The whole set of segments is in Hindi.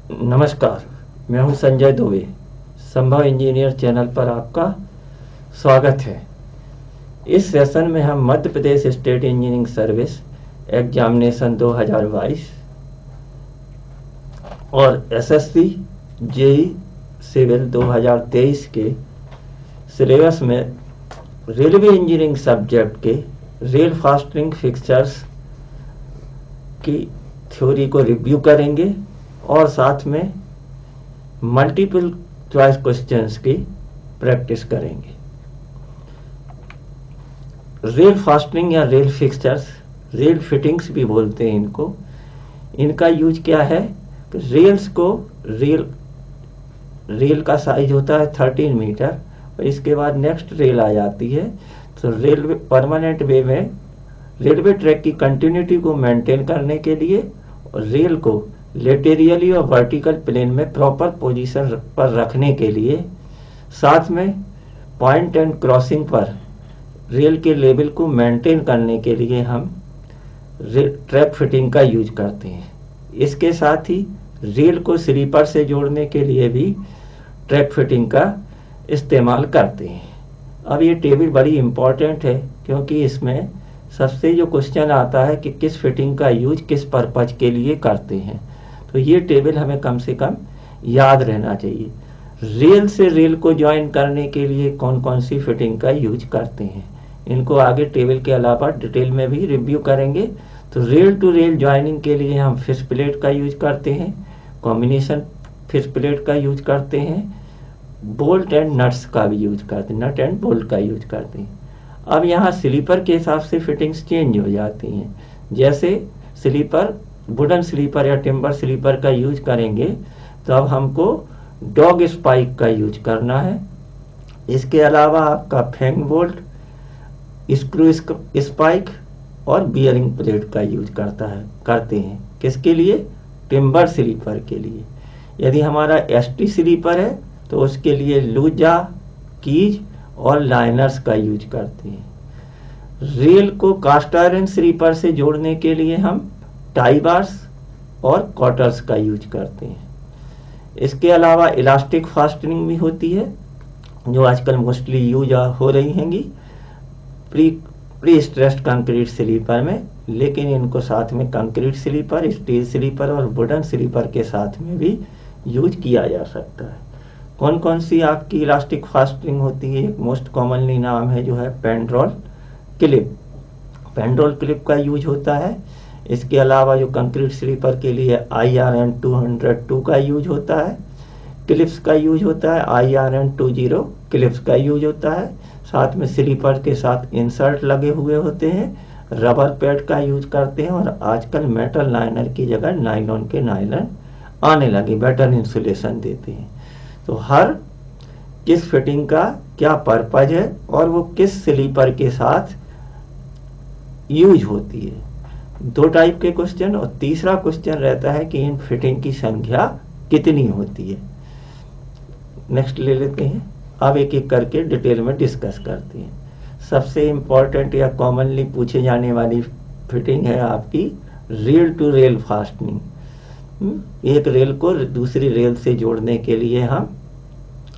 नमस्कार, मैं हूं संजय दुबे। संभव इंजीनियर चैनल पर आपका स्वागत है। इस सेशन में हम Madhya Pradesh state engineering service examination 2022 और एसएससी जेई सिविल 2023 के सिलेबस में रेलवे इंजीनियरिंग सब्जेक्ट के रेल फास्टनिंग फिक्सचर्स की थ्योरी को रिव्यू करेंगे और साथ में मल्टीपल चॉइस क्वेश्चंस की प्रैक्टिस करेंगे। रेल फास्टनिंग या रेल फिक्सचर्स, रेल फिटिंग्स भी बोलते हैं इनको। इनका यूज क्या है? रेल्स को रेल का साइज होता है 13 मीटर और इसके बाद नेक्स्ट रेल आ जाती है। तो रेलवे परमानेंट वे में रेलवे ट्रैक की कंटिन्यूटी को मेंटेन करने के लिए और रेल को लेटेरियली और वर्टिकल प्लेन में प्रॉपर पोजीशन पर रखने के लिए, साथ में पॉइंट एंड क्रॉसिंग पर रेल के लेवल को मेंटेन करने के लिए हम ट्रैक फिटिंग का यूज करते हैं। इसके साथ ही रेल को स्लीपर से जोड़ने के लिए भी ट्रैक फिटिंग का इस्तेमाल करते हैं। अब ये टेबल बड़ी इम्पॉर्टेंट है क्योंकि इसमें सबसे जो क्वेश्चन आता है कि किस फिटिंग का यूज किस पर्पज के लिए करते हैं, तो ये टेबल हमें कम से कम याद रहना चाहिए। रेल से रेल को ज्वाइन करने के लिए कौन कौन सी फिटिंग का यूज करते हैं, इनको आगे टेबल के अलावा डिटेल में भी रिव्यू करेंगे। तो रेल टू रेल ज्वाइनिंग के लिए हम फिश प्लेट का यूज करते हैं, कॉम्बिनेशन फिश प्लेट का यूज करते हैं, बोल्ट एंड नट्स का भी यूज करते हैं, नट एंड बोल्ट का यूज करते हैं। अब यहाँ स्लीपर के हिसाब से फिटिंग्स चेंज हो जाती हैं। जैसे स्लीपर, वुडन स्लीपर या टिम्बर स्लीपर का यूज करेंगे तो अब हमको डॉग स्पाइक का यूज करना है। इसके अलावा आपका फैंग बोल्ट, स्क्रू स्पाइक और बियरिंग प्लेट का यूज करते हैं। किसके लिए? टिम्बर स्लीपर के लिए। यदि हमारा एसटी स्लीपर है तो उसके लिए लूजा, कीज और लाइनर्स का यूज करते हैं। रेल को कास्ट आयरन स्लीपर से जोड़ने के लिए हम टाई बार्स और कॉटर्स का यूज करते हैं। इसके अलावा इलास्टिक फास्टनिंग भी होती है जो आजकल मोस्टली यूज हो रही हैंगी प्री स्ट्रेस्ड कंक्रीट स्लीपर में, लेकिन इनको साथ में कंक्रीट स्लीपर, स्टील स्लीपर और वुडन स्लीपर के साथ में भी यूज किया जा सकता है। कौन कौन सी आपकी इलास्टिक फास्टनिंग होती है? एक मोस्ट कॉमनली नाम है जो है पेंड्रोल क्लिप। पेंड्रोल क्लिप का यूज होता है। इसके अलावा जो कंक्रीट स्लीपर के लिए IRN 202 का यूज होता है, क्लिप्स का यूज होता है, IRN 20 क्लिप्स का यूज होता है। साथ में स्लीपर के साथ इंसर्ट लगे हुए होते हैं, रबर पैड का यूज करते हैं और आजकल मेटल लाइनर की जगह नायलॉन के नायलर आने लगे, बेटर इंसुलेशन देते हैं। तो हर किस फिटिंग का क्या पर्पज है और वो किस स्लीपर के साथ यूज होती है, दो टाइप के क्वेश्चन। और तीसरा क्वेश्चन रहता है कि इन फिटिंग की संख्या कितनी होती है। नेक्स्ट ले लेते हैं। अब एक एक करके डिटेल में डिस्कस करते हैं। सबसे इंपॉर्टेंट या कॉमनली पूछे जाने वाली फिटिंग है आपकी रेल टू रेल फास्टनिंग। एक रेल को दूसरी रेल से जोड़ने के लिए हम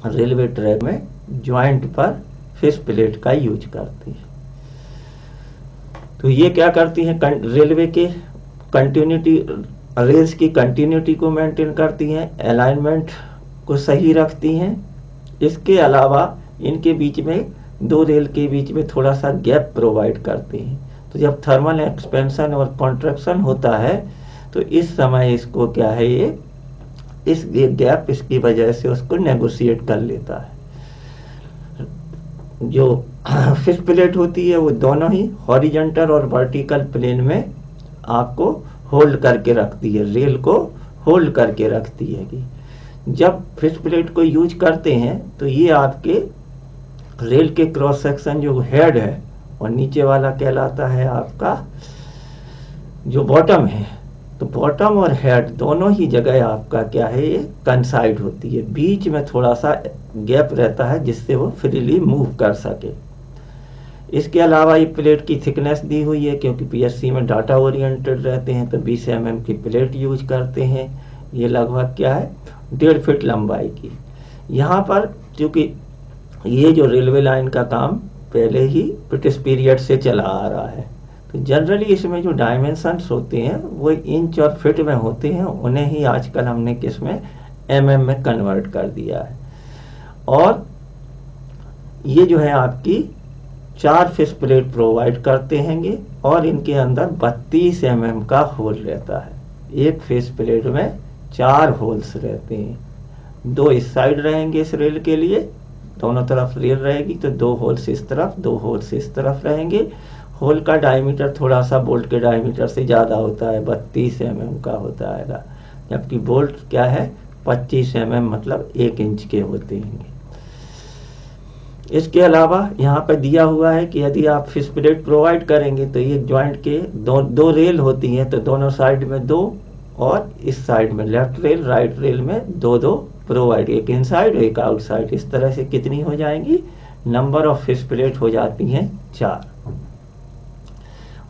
रेलवे ट्रैक में ज्वाइंट पर फिश प्लेट का यूज करते हैं। तो ये क्या करती हैं? रेलवे के कंटिन्यूटी, रेल्स की कंटिन्यूटी को मेंटेन करती हैं, अलाइनमेंट को सही रखती हैं। इसके अलावा इनके बीच में, दो रेल के बीच में थोड़ा सा गैप प्रोवाइड करते हैं। तो जब थर्मल एक्सपेंशन और कॉन्ट्रैक्शन होता है तो इस समय इसको क्या है, ये इस गैप इसकी वजह से उसको नेगोशिएट कर लेता है। जो फिश प्लेट होती है वो दोनों ही हॉरिजॉन्टल और वर्टिकल प्लेन में आपको होल्ड करके रखती है, रेल को होल्ड करके रखती है। कि जब फिश प्लेट को यूज करते हैं तो ये आपके रेल के क्रॉस सेक्शन जो हेड है और नीचे वाला कहलाता है आपका जो बॉटम है, तो बॉटम और हेड दोनों ही जगह आपका क्या है, ये कंसाइड होती है। बीच में थोड़ा सा गैप रहता है जिससे वो फ्रीली मूव कर सके। इसके अलावा ये प्लेट की थिकनेस दी हुई है क्योंकि पीएससी में डाटा ओरिएंटेड रहते हैं तो 20 mm की प्लेट यूज करते हैं। ये लगभग क्या है 1.5 फीट लंबाई की। यहाँ पर क्योंकि ये जो रेलवे लाइन का काम पहले ही ब्रिटिश पीरियड से चला आ रहा है, तो जनरली इसमें जो डायमेंशंस होते हैं वो इंच और फिट में होते हैं, उन्हें ही आजकल हमने किस में mm में कन्वर्ट कर दिया है। और ये जो है आपकी 4 फिश प्लेट प्रोवाइड करते हैंगे और इनके अंदर 32 mm का होल रहता है। एक फिश प्लेट में 4 होल्स रहते हैं, 2 इस साइड रहेंगे इस रेल के लिए, दोनों तरफ रेल रहेगी तो 2 होल्स इस तरफ 2 होल्स इस तरफ रहेंगे। होल का डायमीटर थोड़ा सा बोल्ट के डायमीटर से ज़्यादा होता है, 32 mm का होता है, जबकि बोल्ट क्या है 25 mm मतलब 1 इंच के होते हैं। इसके अलावा यहाँ पर दिया हुआ है कि यदि आप फिश प्लेट प्रोवाइड करेंगे तो ये जॉइंट के दो रेल होती हैं, तो दोनों साइड में 2 और इस साइड में लेफ्ट रेल राइट रेल में 2 प्रोवाइड, एक इनसाइड एक आउटसाइड। इस तरह से कितनी हो जाएंगी, नंबर ऑफ फिश प्लेट हो जाती हैं 4।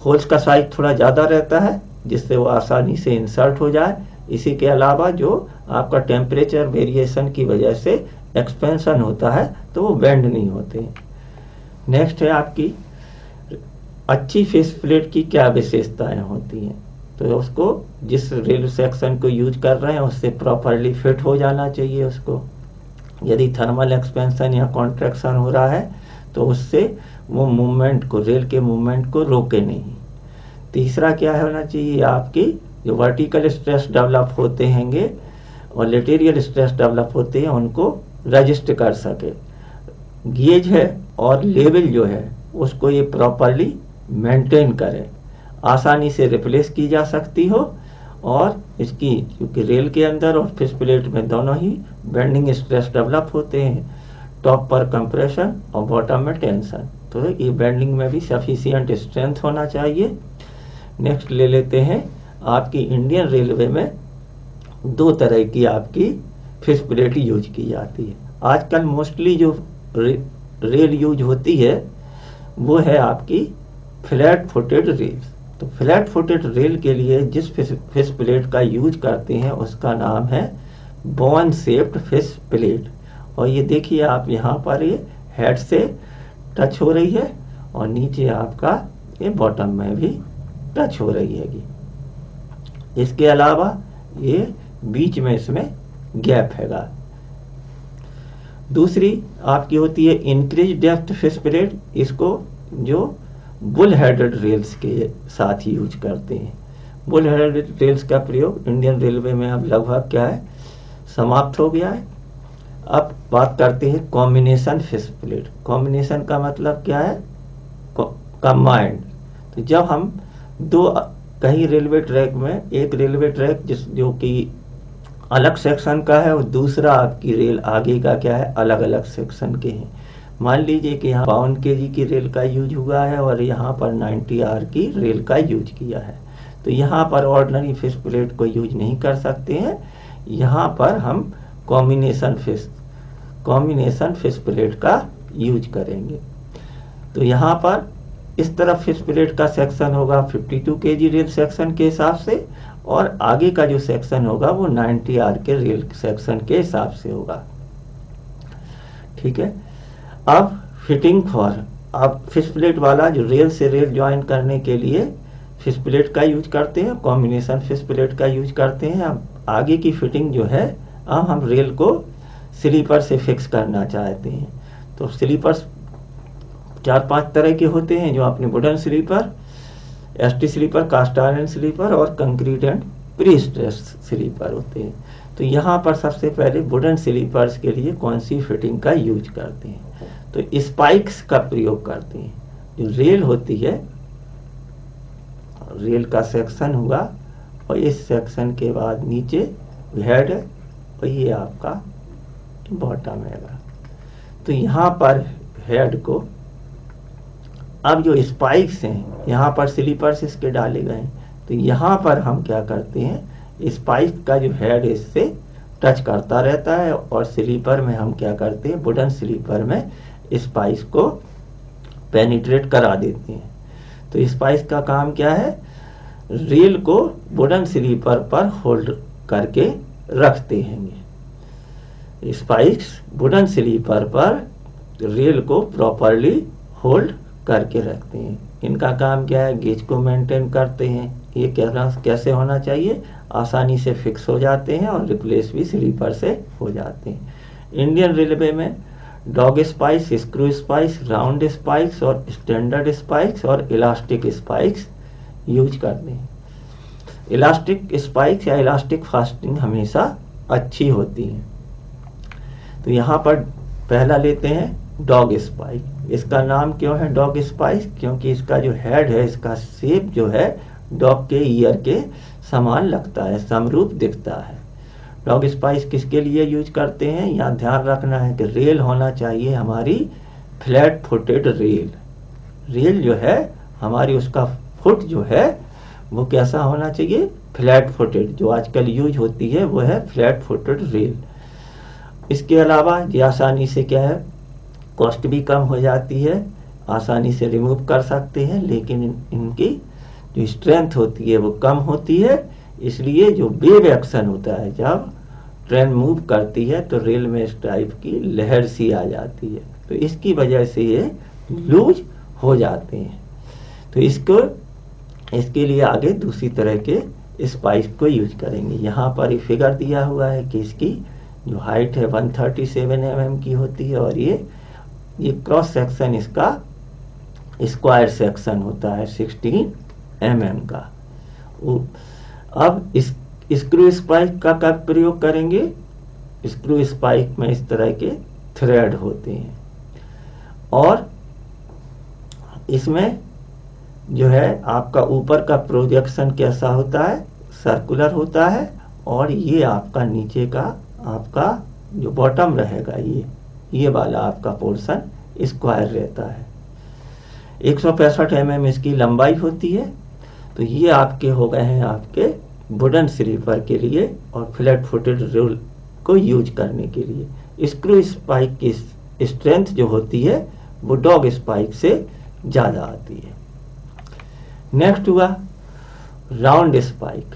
होल्स का साइज थोड़ा ज़्यादा रहता है जिससे वो आसानी से इंसर्ट हो जाए। इसी के अलावा जो आपका टेम्परेचर वेरिएशन की वजह से एक्सपेंशन होता है तो वो बेंड नहीं होते। नेक्स्ट है आपकी अच्छी फिश प्लेट की क्या विशेषताएं होती हैं, तो उसको जिस रेल सेक्शन को यूज कर रहे हैं उससे प्रॉपरली फिट हो जाना चाहिए उसको। यदि थर्मल एक्सपेंशन या कॉन्ट्रैक्शन हो रहा है तो उससे वो मूवमेंट को, रेल के मूवमेंट को रोके नहीं। तीसरा क्या होना चाहिए, आपकी जो वर्टिकल स्ट्रेस डेवलप होते हैंगे और लेटेरियल स्ट्रेस डेवलप होते हैं उनको रजिस्ट कर सके। गेज है और लेवल जो है उसको ये प्रॉपरली मेंटेन करे, आसानी से रिप्लेस की जा सकती हो। और इसकी क्योंकि रेल के अंदर और फिश प्लेट में दोनों ही बेंडिंग स्ट्रेस डेवलप होते हैं, टॉप पर कंप्रेशन और बॉटम में टेंशन, तो ये बेंडिंग में भी सफिशिएंट स्ट्रेंथ होना चाहिए। नेक्स्ट ले लेते हैं, आपकी इंडियन रेलवे में 2 तरह की आपकी फिश प्लेट यूज की जाती है। आजकल मोस्टली जो रेल यूज होती है वो है आपकी फ्लैट फुटेड रेल। तो फ्लैट फुटेड रेल के लिए जिस फिश प्लेट का यूज करते हैं उसका नाम है बोन शेप्ड फिश प्लेट। और ये देखिए आप यहाँ पर ये हेड से टच हो रही है और नीचे आपका ये बॉटम में भी टच हो रही है। इसके अलावा ये बीच में इसमें गैप हैगा। दूसरी आपकी होती है इंक्रीज डेप्थ फिश प्लेट, इसको जो बुल हेडेड रेल्स के साथ ही यूज करते हैं। बुल हेडेड रेल्स का प्रयोग इंडियन रेलवे में अब लगभग क्या है समाप्त हो गया है। अब बात करते हैं कॉम्बिनेशन फिश प्लेट। कॉम्बिनेशन का मतलब क्या है, कंबाइंड। तो जब हम कहीं रेलवे ट्रैक में एक रेलवे ट्रैक जो कि अलग सेक्शन का है और दूसरा आपकी रेल आगे का क्या है अलग अलग सेक्शन के हैं। मान लीजिए कि यहाँ 52 kg की रेल का यूज हुआ है और यहाँ पर 90 R की रेल का यूज किया है, तो यहाँ पर ऑर्डिनरी फिश प्लेट को यूज नहीं कर सकते हैं। यहाँ पर हम कॉम्बिनेशन फिश प्लेट का यूज करेंगे। तो यहाँ पर इस तरफ फिश प्लेट का सेक्शन होगा 52 kg रेल सेक्शन के हिसाब से और आगे का जो सेक्शन होगा वो 90 R के रेल सेक्शन के हिसाब से होगा। ठीक है, अब फिटिंग अब फिश प्लेट वाला जो रेल से रेल ज्वाइन करने के लिए फिश प्लेट का यूज करते हैं, कॉम्बिनेशन फिश प्लेट का यूज करते हैं। अब आगे की फिटिंग जो है, अब हम रेल को स्लीपर से फिक्स करना चाहते हैं। तो स्लीपर्स 4-5 तरह के होते हैं, जो अपने wooden sleeper, ST sleeper, cast iron sleeper और concrete and pre stressed sleeper होते हैं। तो यहाँ पर सबसे पहले वुडन स्लीपर्स के लिए कौन सी फिटिंग का यूज करते हैं, तो स्पाइक्स का प्रयोग करते हैं। जो रेल होती है, रेल का सेक्शन हुआ और इस सेक्शन के बाद नीचे हेड है और ये आपका बॉटम है। तो यहाँ पर हेड को अब जो स्पाइक्स हैं यहाँ पर स्लीपर्स इसके डाले गए हैं, तो यहाँ पर हम क्या करते हैं, स्पाइक का जो हेड इससे टच करता रहता है और स्लीपर में हम क्या करते हैं, वुडन स्लीपर में स्पाइस को पेनिट्रेट करा देते हैं। तो स्पाइस का काम क्या है, रेल को वुडन स्लीपर पर होल्ड करके रखते हैं। स्पाइक्स वुडन स्लीपर पर रेल को प्रॉपरली होल्ड करके रखते हैं। इनका काम क्या है, गेज को मेंटेन करते हैं। ये कैसे होना चाहिए, आसानी से फिक्स हो जाते हैं और रिप्लेस भी स्लीपर से हो जाते हैं। इंडियन रेलवे में dog spikes, screw spikes, round spikes और स्टैंडर्ड स्पाइक्स और इलास्टिक स्पाइक्स यूज करते हैं। इलास्टिक स्पाइक्स या इलास्टिक फास्टिंग हमेशा अच्छी होती है। तो यहाँ पर पहला लेते हैं डॉग स्पाइक। इसका नाम क्यों है डॉग स्पाइक, क्योंकि इसका जो हेड है, इसका शेप जो है डॉग के ईयर के समान लगता है, समरूप दिखता है। डॉग स्पाइक किसके लिए यूज करते हैं, यहाँ ध्यान रखना है कि रेल होना चाहिए हमारी फ्लैट फुटेड रेल। रेल जो है हमारी, उसका फुट जो है वो कैसा होना चाहिए, फ्लैट फुटेड। जो आजकल यूज होती है वो है फ्लैट फुटेड रेल। इसके अलावा ये आसानी से क्या है, कॉस्ट भी कम हो जाती है, आसानी से रिमूव कर सकते हैं, लेकिन इनकी जो स्ट्रेंथ होती है वो कम होती है। इसलिए जो वेव एक्शन होता है, जब ट्रेन मूव करती है तो रेल में इस टाइप की लहर सी आ जाती है, तो इसकी वजह से ये लूज हो जाते हैं। तो इसके लिए आगे दूसरी तरह के स्पाइक को यूज करेंगे। यहाँ पर फिगर दिया हुआ है कि इसकी जो हाइट है 137 mm की होती है और ये क्रॉस सेक्शन इसका स्क्वायर सेक्शन होता है 16 mm का। अब इस स्क्रू स्पाइक का कब प्रयोग करेंगे, स्क्रू स्पाइक में इस तरह के थ्रेड होते हैं और इसमें जो है आपका ऊपर का प्रोजेक्शन कैसा होता है, सर्कुलर होता है, और ये आपका नीचे का आपका जो बॉटम रहेगा, ये वाला आपका पोर्शन स्क्वायर रहता है। 165 mm इसकी लंबाई होती है। तो ये आपके हो गए हैं आपके वुडन स्लीपर के लिए और फ्लैट फुटेड रेल को यूज करने के लिए। स्क्रू स्पाइक की स्ट्रेंथ जो होती है वो डॉग स्पाइक से ज़्यादा आती है। नेक्स्ट हुआ राउंड स्पाइक।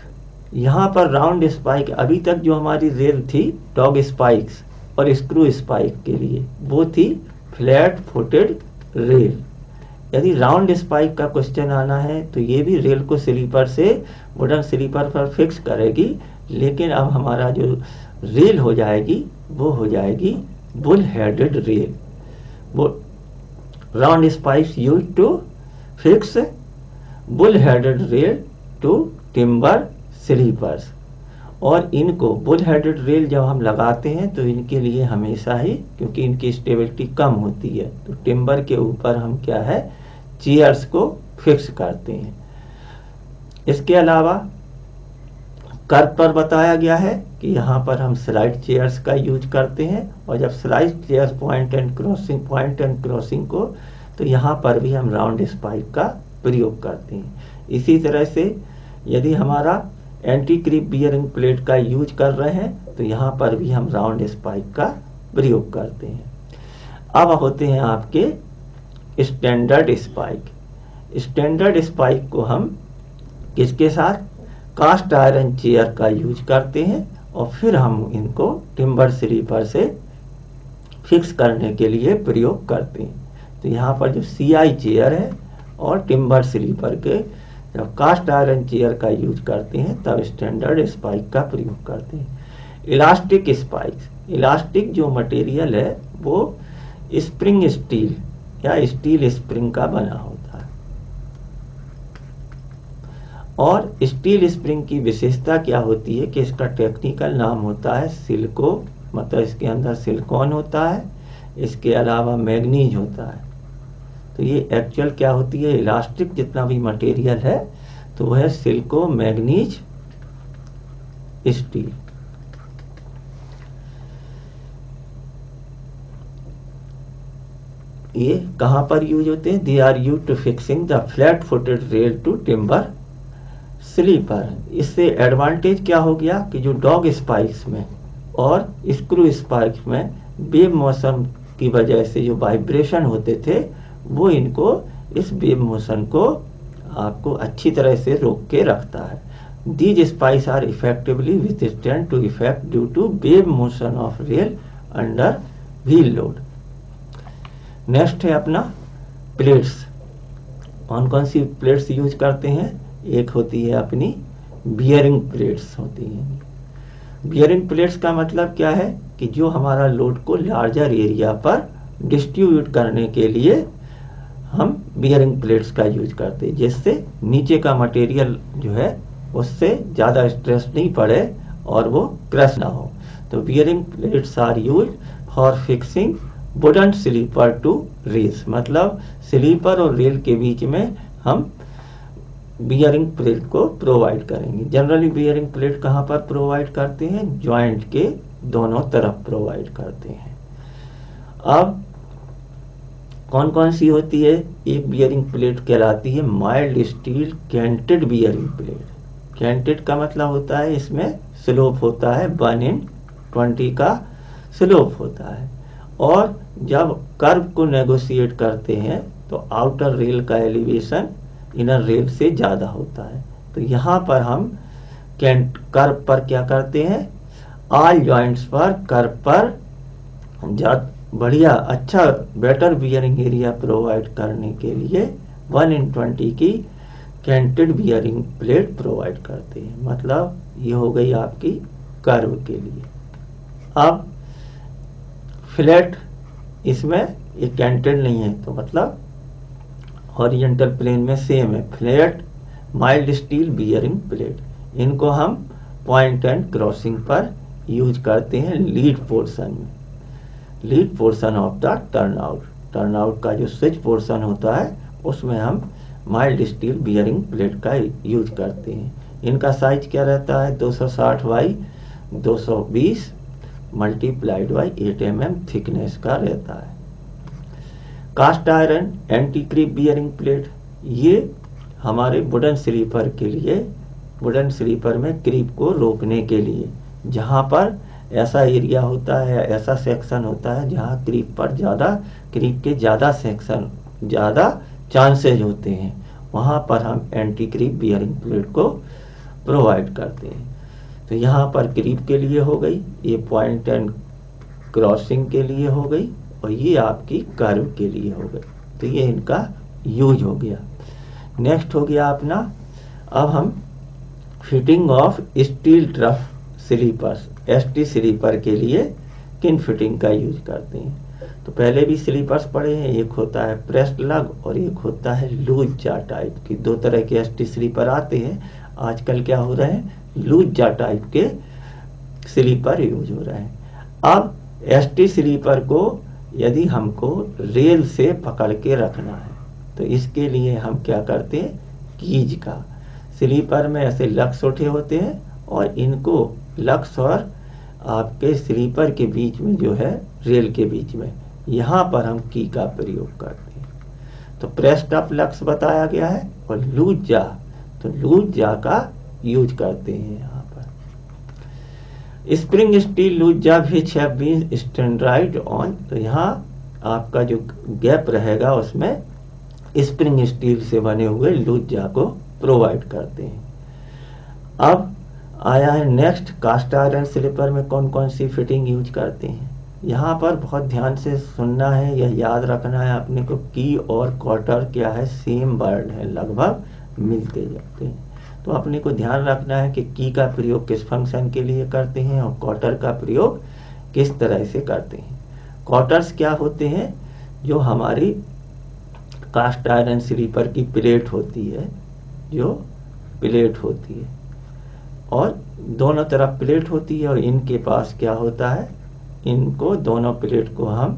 यहाँ पर राउंड स्पाइक, अभी तक जो हमारी रेल थी डॉग स्पाइक्स और स्क्रू स्पाइक के लिए, वो थी फ्लैट फुटेड रेल। यदि राउंड स्पाइक का क्वेश्चन आना है तो ये भी रेल को स्लीपर से वुडन स्लीपर पर फिक्स करेगी, लेकिन अब हमारा जो रेल हो जाएगी वो हो जाएगी बुल हेडेड रेल। वो round spikes use to fix bull headed rail to timber sleepers. और इनको बुल हेडेड रेल जब हम लगाते हैं तो इनके लिए हमेशा ही, क्योंकि इनकी स्टेबिलिटी कम होती है, तो टिम्बर के ऊपर हम क्या है चेयर्स को फिक्स करते हैं। इसके अलावा कर्व पर बताया गया है कि यहाँ पर हम स्लाइड चेयर्स का यूज करते हैं, और जब slide chairs point and crossing को, तो यहाँ पर भी हम राउंड स्पाइक का प्रयोग करते हैं। इसी तरह से यदि हमारा एंटी क्रीप बियरिंग प्लेट का यूज कर रहे हैं तो यहाँ पर भी हम राउंड स्पाइक का प्रयोग करते हैं। अब होते हैं आपके स्टैंडर्ड स्पाइक। स्टैंडर्ड स्पाइक को हम किसके साथ, कास्ट आयरन चेयर का यूज करते हैं, और फिर हम इनको टिम्बर स्लीपर से फिक्स करने के लिए प्रयोग करते हैं। तो यहाँ पर जो CI चेयर है और टिम्बर स्लीपर के जब कास्ट आयरन चेयर का यूज करते हैं तब स्टैंडर्ड स्पाइक का प्रयोग करते हैं। इलास्टिक स्पाइक, इलास्टिक जो मटेरियल है वो स्प्रिंग स्टील या स्टील स्प्रिंग का बना होता है, और स्टील स्प्रिंग की विशेषता क्या होती है कि इसका टेक्निकल नाम होता है सिल्को, मतलब इसके अंदर सिलिकॉन होता है, इसके अलावा मैग्नीज होता है। तो ये एक्चुअल क्या होती है, इलास्टिक जितना भी मटेरियल है तो वह सिल्को मैग्नीज स्टील। ये कहां पर यूज होते हैं, they are use to fixing the flat footed rail to timber sleeper. इससे एडवांटेज क्या हो गया कि जो डॉग स्पाइक्स में और स्क्रू स्पाइक्स में वेव मोशन की वजह से जो वाइब्रेशन होते थे वो इनको, इस वेव मोशन को आपको अच्छी तरह से रोक के रखता है। These spikes are effectively withstand to effect due to wave motion of rail under wheel load. Next है अपना प्लेट्स। कौन कौन सी प्लेट्स यूज करते हैं? एक होती है अपनी बियरिंग प्लेट्स होती हैं। बियरिंग प्लेट्स का मतलब क्या है कि जो हमारा लोड को लार्जर एरिया पर डिस्ट्रीब्यूट करने के लिए हम बियरिंग प्लेट्स का यूज करते हैं, जिससे नीचे का मटेरियल जो है उससे ज़्यादा स्ट्रेस नहीं पड़े और वो क्रश ना हो। तो bearing plates are use for fixing wooden sleeper to rails, मतलब स्लीपर और रेल के बीच में हम बियरिंग प्लेट को प्रोवाइड करेंगे। जनरली बियरिंग प्लेट कहाँ पर प्रोवाइड करते हैं? जॉइंट के दोनों तरफ प्रोवाइड करते हैं। अब कौन कौन सी होती है? एक बियरिंग प्लेट कहलाती है mild steel canted bearing plate. Canted का मतलब होता है इसमें स्लोप होता है 1/20 का स्लोप होता है, और जब कर्व को नेगोशिएट करते हैं तो आउटर रेल का एलिवेशन इनर रेल से ज़्यादा होता है। तो यहाँ पर हम कर्व पर क्या करते हैं? ऑल जॉइंट्स पर कर्व पर बढ़िया अच्छा बेटर बियरिंग एरिया प्रोवाइड करने के लिए 1/20 की कैंटेड बियरिंग प्लेट प्रोवाइड करते हैं। मतलब ये हो गई आपकी कर्व के लिए। अब फ्लैट, इसमें ये कैंटेड नहीं है तो मतलब हॉरिजॉन्टल प्लेन में सेम है। Flat mild steel bearing plate, इनको हम पॉइंट एंड क्रॉसिंग पर यूज करते हैं लीड पोर्शन में। Lead portion of the turnout का जो स्विच पोर्शन होता है उसमें हम माइल्ड स्टील बियरिंग प्लेट का यूज करते हैं। इनका साइज क्या रहता है? 260 by 220 multiplied by 8 mm thickness का रहता है। Cast iron anti creep bearing plate, ये हमारे वुडन स्लीपर के लिए, वुडन स्लीपर में क्रीप को रोकने के लिए, जहाँ पर ऐसा एरिया होता है, ऐसा सेक्शन होता है जहाँ क्रीप के ज़्यादा सेक्शन, ज़्यादा चांसेज होते हैं, वहाँ पर हम एंटी क्रीप बियरिंग प्लेट को प्रोवाइड करते हैं। तो यहाँ पर क्रीप के लिए हो गई, ये पॉइंट एंड क्रॉसिंग के लिए हो गई, और ये आपकी कर्व के लिए हो गई। तो ये इनका यूज हो गया। नेक्स्ट हो गया अपना, अब हम fitting of steel trough sleepers, ST sleeper के लिए किन फिटिंग का यूज करते हैं? तो पहले भी स्लीपर्स पढ़े हैं, एक होता है प्रेस्ड लग और एक होता है लूज जा टाइप की। दो तरह के एसटी स्लीपर आते हैं। आजकल क्या हो रहे हैं? लूज जा टाइप के स्लीपर यूज हो रहे हैं। अब एसटी स्लीपर को यदि हमको रेल से पकड़ के रखना है तो इसके लिए हम क्या करते हैं? कीज का, स्लीपर में ऐसे लक्स उठे होते हैं और इनको लक्स और आपके स्लीपर के बीच में जो है रेल के बीच में, यहाँ पर हम की का प्रयोग करते हैं। तो प्रेस्ड अप लक्स बताया गया है, और लूज जा, तो लूज जा का यूज करते हैं यहाँ पर। Spring steel loose jaw which have been standardised on, तो यहाँ आपका जो गैप रहेगा उसमें स्प्रिंग स्टील से बने हुए लूज जा को प्रोवाइड करते हैं। अब आया है नेक्स्ट, कास्ट आयरन स्लीपर में कौन कौन सी फिटिंग यूज करते हैं? यहाँ पर बहुत ध्यान से सुनना है, यह याद रखना है अपने को, की और क्वार्टर क्या है? सेम वर्ड है, लगभग मिलते जाते हैं। तो अपने को ध्यान रखना है कि की का प्रयोग किस फंक्शन के लिए करते हैं और क्वार्टर का प्रयोग किस तरह से करते हैं। क्वार्टर्स क्या होते हैं? जो हमारी कास्ट आयरन स्लीपर की प्लेट होती है, जो प्लेट होती है और दोनों तरफ प्लेट होती है, और इनके पास क्या होता है? इनको दोनों प्लेट को हम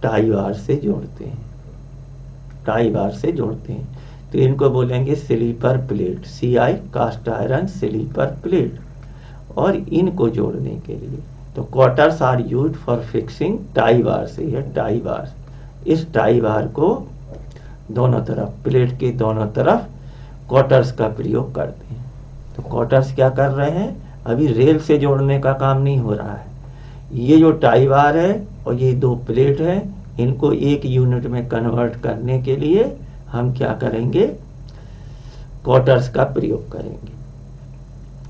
टाई बार से जोड़ते हैं, टाई बार से जोड़ते हैं। तो इनको बोलेंगे sleeper plate, CI cast iron sleeper plate. और इनको जोड़ने के लिए तो cotters are used for fixing tie bar से, यह टाई बार, इस टाई बार को दोनों तरफ, प्लेट के दोनों तरफ क्वार्टर्स का प्रयोग करते हैं। तो क्वार्टर्स क्या कर रहे हैं? अभी रेल से जोड़ने का काम नहीं हो रहा है। ये जो टाई बार है और ये दो प्लेट है, इनको एक यूनिट में कन्वर्ट करने के लिए हम क्या करेंगे? क्वार्टर्स का प्रयोग करेंगे।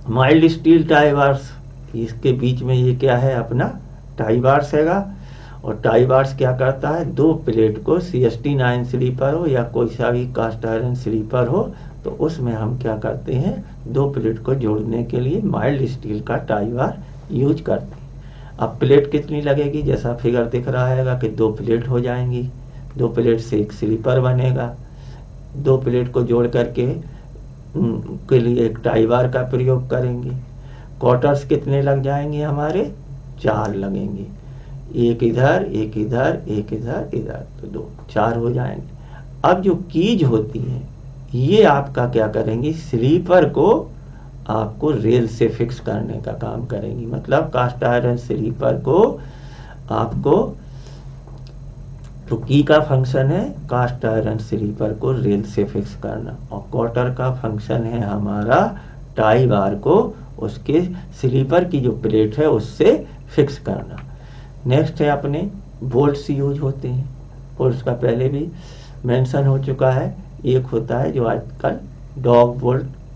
माइल्ड स्टील टाई बार्स, इसके बीच में ये क्या है अपना टाई बार्स हैगा। और टाई बार्स क्या करता है, दो प्लेट को CST9 स्लीपर हो या कोई सा भी कास्ट आयरन स्लीपर हो, तो उसमें हम क्या करते हैं, दो प्लेट को जोड़ने के लिए माइल्ड स्टील का टाई बार यूज करते हैं। अब प्लेट कितनी लगेगी, जैसा फिगर दिख रहा है कि दो प्लेट हो जाएंगी, दो प्लेट से एक स्लीपर बनेगा। दो प्लेट को जोड़ करके के लिए एक टाई बार का प्रयोग करेंगे। क्वार्टर्स कितने लग जाएंगे हमारे, 4 लगेंगे, एक इधर एक इधर एक इधर इधर, तो 2 4 हो जाएंगे। अब जो कीज होती है ये आपका क्या करेंगी, स्लीपर को आपको रेल से फिक्स करने का काम करेंगी। मतलब कास्ट आयरन स्लीपर को आपको, तो की का फंक्शन है कास्ट आयरन स्लीपर को रेल से फिक्स करना, और क्वार्टर का फंक्शन है हमारा टाई बार को उसके स्लीपर की जो प्लेट है उससे फिक्स करना। नेक्स्ट है अपने बोल्ट्स यूज होते हैं। बोल्ट्स का पहले भी मेंशन हो चुका है। एक होता है जो आजकल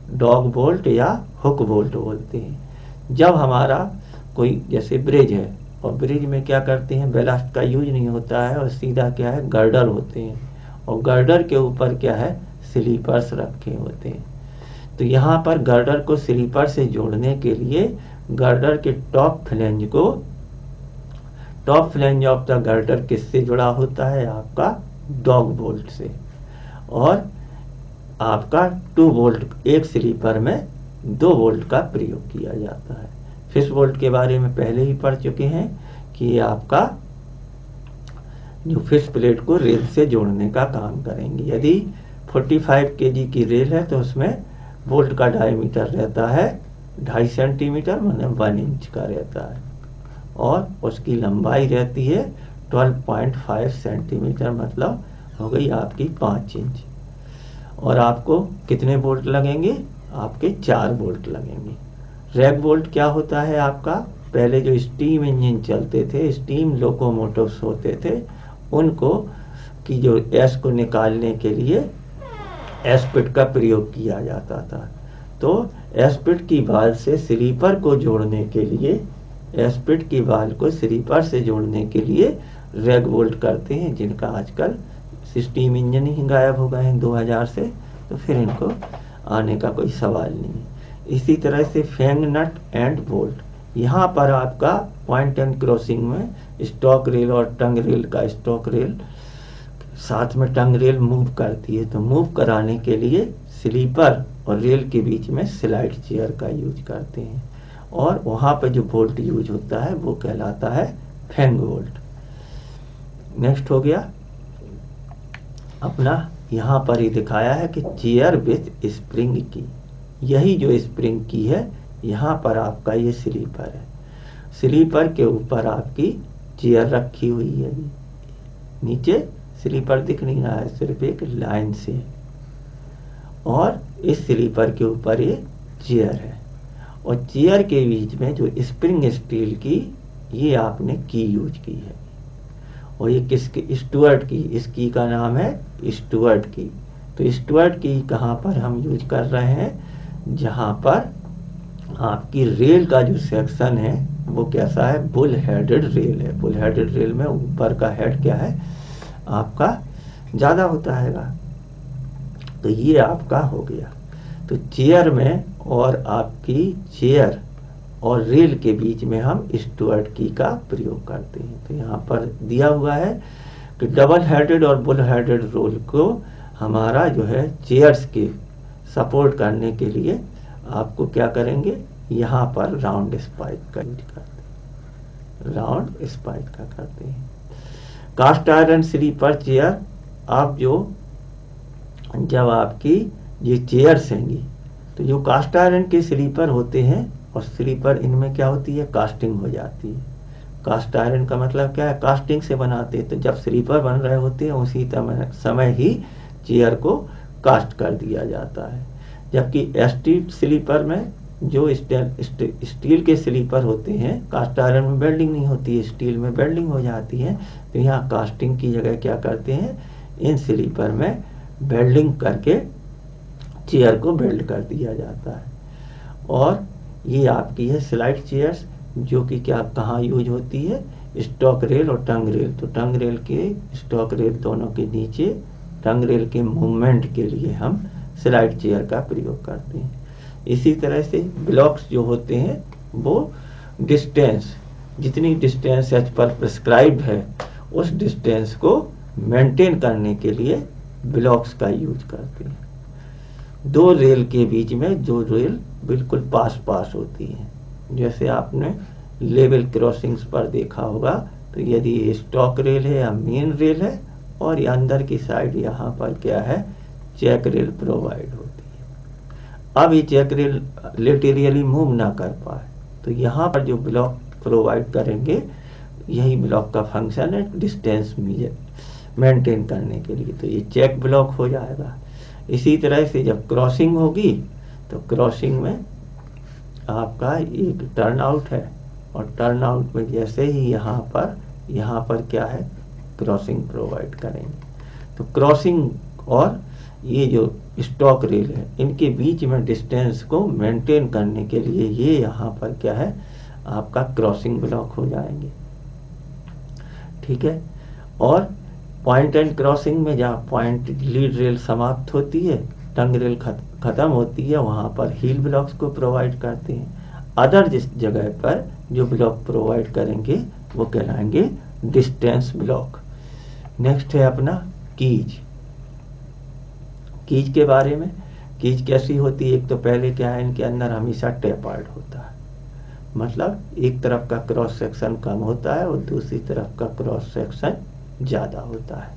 डॉग बोल्ट या हुक बोल्ट बोलते हैं। जब हमारा कोई जैसे ब्रिज है, और ब्रिज में क्या करते हैं, बैलास्ट का यूज नहीं होता है और सीधा क्या है गर्डर होते हैं, और गर्डर के ऊपर क्या है स्लीपर्स रखे होते हैं। तो यहाँ पर गर्डर को स्लीपर से जोड़ने के लिए गर्डर के top flange of the girder किससे जुड़ा होता है, आपका डॉग बोल्ट से। और आपका 2 बोल्ट, एक स्लीपर में 2 बोल्ट का प्रयोग किया जाता है। फिश बोल्ट के बारे में पहले ही पढ़ चुके हैं कि ये आपका जो फिश प्लेट को रेल से जोड़ने का काम करेंगे। यदि 45 kg की रेल है तो उसमें बोल्ट का डायमीटर रहता है 2.5 सेंटीमीटर, मतलब 1 इंच का रहता है, और उसकी लंबाई रहती है 12.5 सेंटीमीटर, मतलब हो गई आपकी 5 इंच। और आपको कितने बोल्ट लगेंगे, आपके 4 बोल्ट लगेंगे। रैग बोल्ट क्या होता है आपका, पहले जो स्टीम इंजन चलते थे, स्टीम लोकोमोटिव्स होते थे, उनको की जो एस को निकालने के लिए एस्पिड का प्रयोग किया जाता था। तो एस्पिड की बाल से स्लीपर को जोड़ने के लिए, एस्पिड की बाल को स्लीपर से जोड़ने के लिए रैग बोल्ट करते हैं, जिनका आजकल स्टीम इंजन ही गायब हो गए हैं 2000 से, तो फिर इनको आने का कोई सवाल नहीं है। इसी तरह से फैंग नट एंड बोल्ट, यहाँ पर आपका पॉइंट एंड क्रॉसिंग में स्टॉक रेल और टंग रेल का, स्टॉक रेल साथ में टंग रेल मूव करती है, तो मूव कराने के लिए स्लीपर और रेल के बीच में स्लाइड चेयर का यूज करते हैं, और वहाँ पर जो बोल्ट यूज होता है वो कहलाता है फैंग बोल्ट। नेक्स्ट हो गया अपना, यहाँ पर ही दिखाया है कि चेयर विथ स्प्रिंग की, यही जो स्प्रिंग की है यहाँ पर आपका ये स्लीपर है। स्लीपर के ऊपर आपकी चेयर रखी हुई है, नीचे स्लीपर दिख नहीं रहा है, सिर्फ एक लाइन से, और इस स्लीपर के ऊपर ये चेयर है, और चेयर के बीच में जो स्प्रिंग स्टील की ये आपने की यूज की है, और ये किसकी, स्टुअर्ट की, इस की का नाम है स्टुअर्ट की। तो स्टुअर्ट की कहाँ पर हम यूज कर रहे हैं, जहाँ पर आपकी रेल का जो सेक्शन है वो कैसा है, बुल हेडेड रेल है। बुल हेडेड रेल में ऊपर का हेड क्या है आपका ज़्यादा होता है, तो ये आपका हो गया। तो चेयर में, और आपकी चेयर और रेल के बीच में हम स्टुअर्ट की का प्रयोग करते हैं। तो यहाँ पर दिया हुआ है कि डबल हेडेड और बुल हेडेड रोल को हमारा जो है चेयर्स के सपोर्ट करने के लिए आपको क्या करेंगे, यहाँ पर राउंड स्पाइक का यूज करते हैं, राउंड स्पाइक का करते हैं। कास्ट आयरन स्लीपर चेयर, आप जो जब आपकी ये चेयर्स हैंगी, तो जो कास्ट आयरन के स्लीपर होते हैं, और स्लीपर इनमें क्या होती है, कास्टिंग हो जाती है। कास्ट आयरन का मतलब क्या है, कास्टिंग से बनाते हैं, तो जब स्लीपर बन रहे होते हैं उसी समय ही चेयर को कास्ट कर दिया जाता है। जबकि एसटी स्लीपर में जो स्टील के स्लीपर होते हैं, कास्ट आयरन में वेल्डिंग नहीं होती है, स्टील में वेल्डिंग हो जाती है, तो यहाँ कास्टिंग की जगह क्या करते हैं, इन स्लीपर में वेल्डिंग करके चेयर को वेल्ड कर दिया जाता है। और ये आपकी है स्लाइड चेयर्स, जो कि क्या कहाँ यूज होती है, स्टॉक रेल और टंग रेल। तो टंग रेल के स्टॉक रेल दोनों के नीचे टंग रेल के मूवमेंट के लिए हम स्लाइड चेयर का प्रयोग करते हैं। इसी तरह से ब्लॉक्स जो होते हैं वो डिस्टेंस, जितनी डिस्टेंस एज पर प्रिस्क्राइब्ड है उस डिस्टेंस को मेंटेन करने के लिए ब्लॉक्स का यूज करते हैं। दो रेल के बीच में जो रेल बिल्कुल पास पास होती है, जैसे आपने लेवल क्रॉसिंग्स पर देखा होगा, तो यदि ये स्टॉक रेल है या मेन रेल है और ये अंदर की साइड यहाँ पर क्या है, चेक रेल प्रोवाइड होती है। अब ये चेक रेल लेटेरियली मूव ना कर पाए, तो यहाँ पर जो ब्लॉक प्रोवाइड करेंगे, यही ब्लॉक का फंक्शन है डिस्टेंस मेंटेन करने के लिए, तो ये चेक ब्लॉक हो जाएगा। इसी तरह से जब क्रॉसिंग होगी तो क्रॉसिंग में आपका एक टर्न आउट है, और टर्न आउट में जैसे ही यहाँ पर क्या है, क्रॉसिंग प्रोवाइड करेंगे। तो क्रॉसिंग और ये जो स्टॉक रेल है, इनके बीच में डिस्टेंस को मेंटेन करने के लिए ये यहाँ पर क्या है, आपका क्रॉसिंग ब्लॉक हो जाएंगे। ठीक है। और पॉइंट एंड क्रॉसिंग में जहाँ पॉइंट लीड रेल समाप्त होती है, टंग रेल खत्म होती है, वहाँ पर हील ब्लॉक्स को प्रोवाइड करते हैं। अदर जिस जगह पर जो ब्लॉक प्रोवाइड करेंगे वो कहलाएंगे डिस्टेंस ब्लॉक। नेक्स्ट है अपना कीज। कीज के बारे में, कीज कैसी होती है, एक तो पहले क्या है, इनके अंदर हमेशा टेपर्ड होता है, मतलब एक तरफ का क्रॉस सेक्शन कम होता है और दूसरी तरफ का क्रॉस सेक्शन ज़्यादा होता है।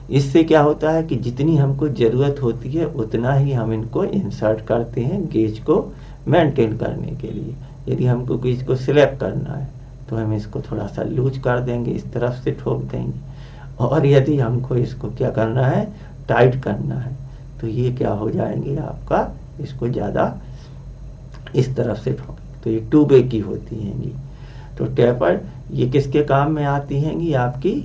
इससे क्या होता है कि जितनी हमको ज़रूरत होती है उतना ही हम इनको इंसर्ट करते हैं गेज को मेंटेन करने के लिए। यदि हमको गेज को सिलेक्ट करना है तो हम इसको थोड़ा सा लूज कर देंगे, इस तरफ से ठोक देंगे, और यदि हमको इसको क्या करना है, टाइट करना है, तो ये क्या हो जाएंगे आपका, इसको ज़्यादा इस तरफ से ठोक, तो ये 2 वे की होती हैंगी। तो टेपर्ड ये किसके काम में आती हैंगी, आपकी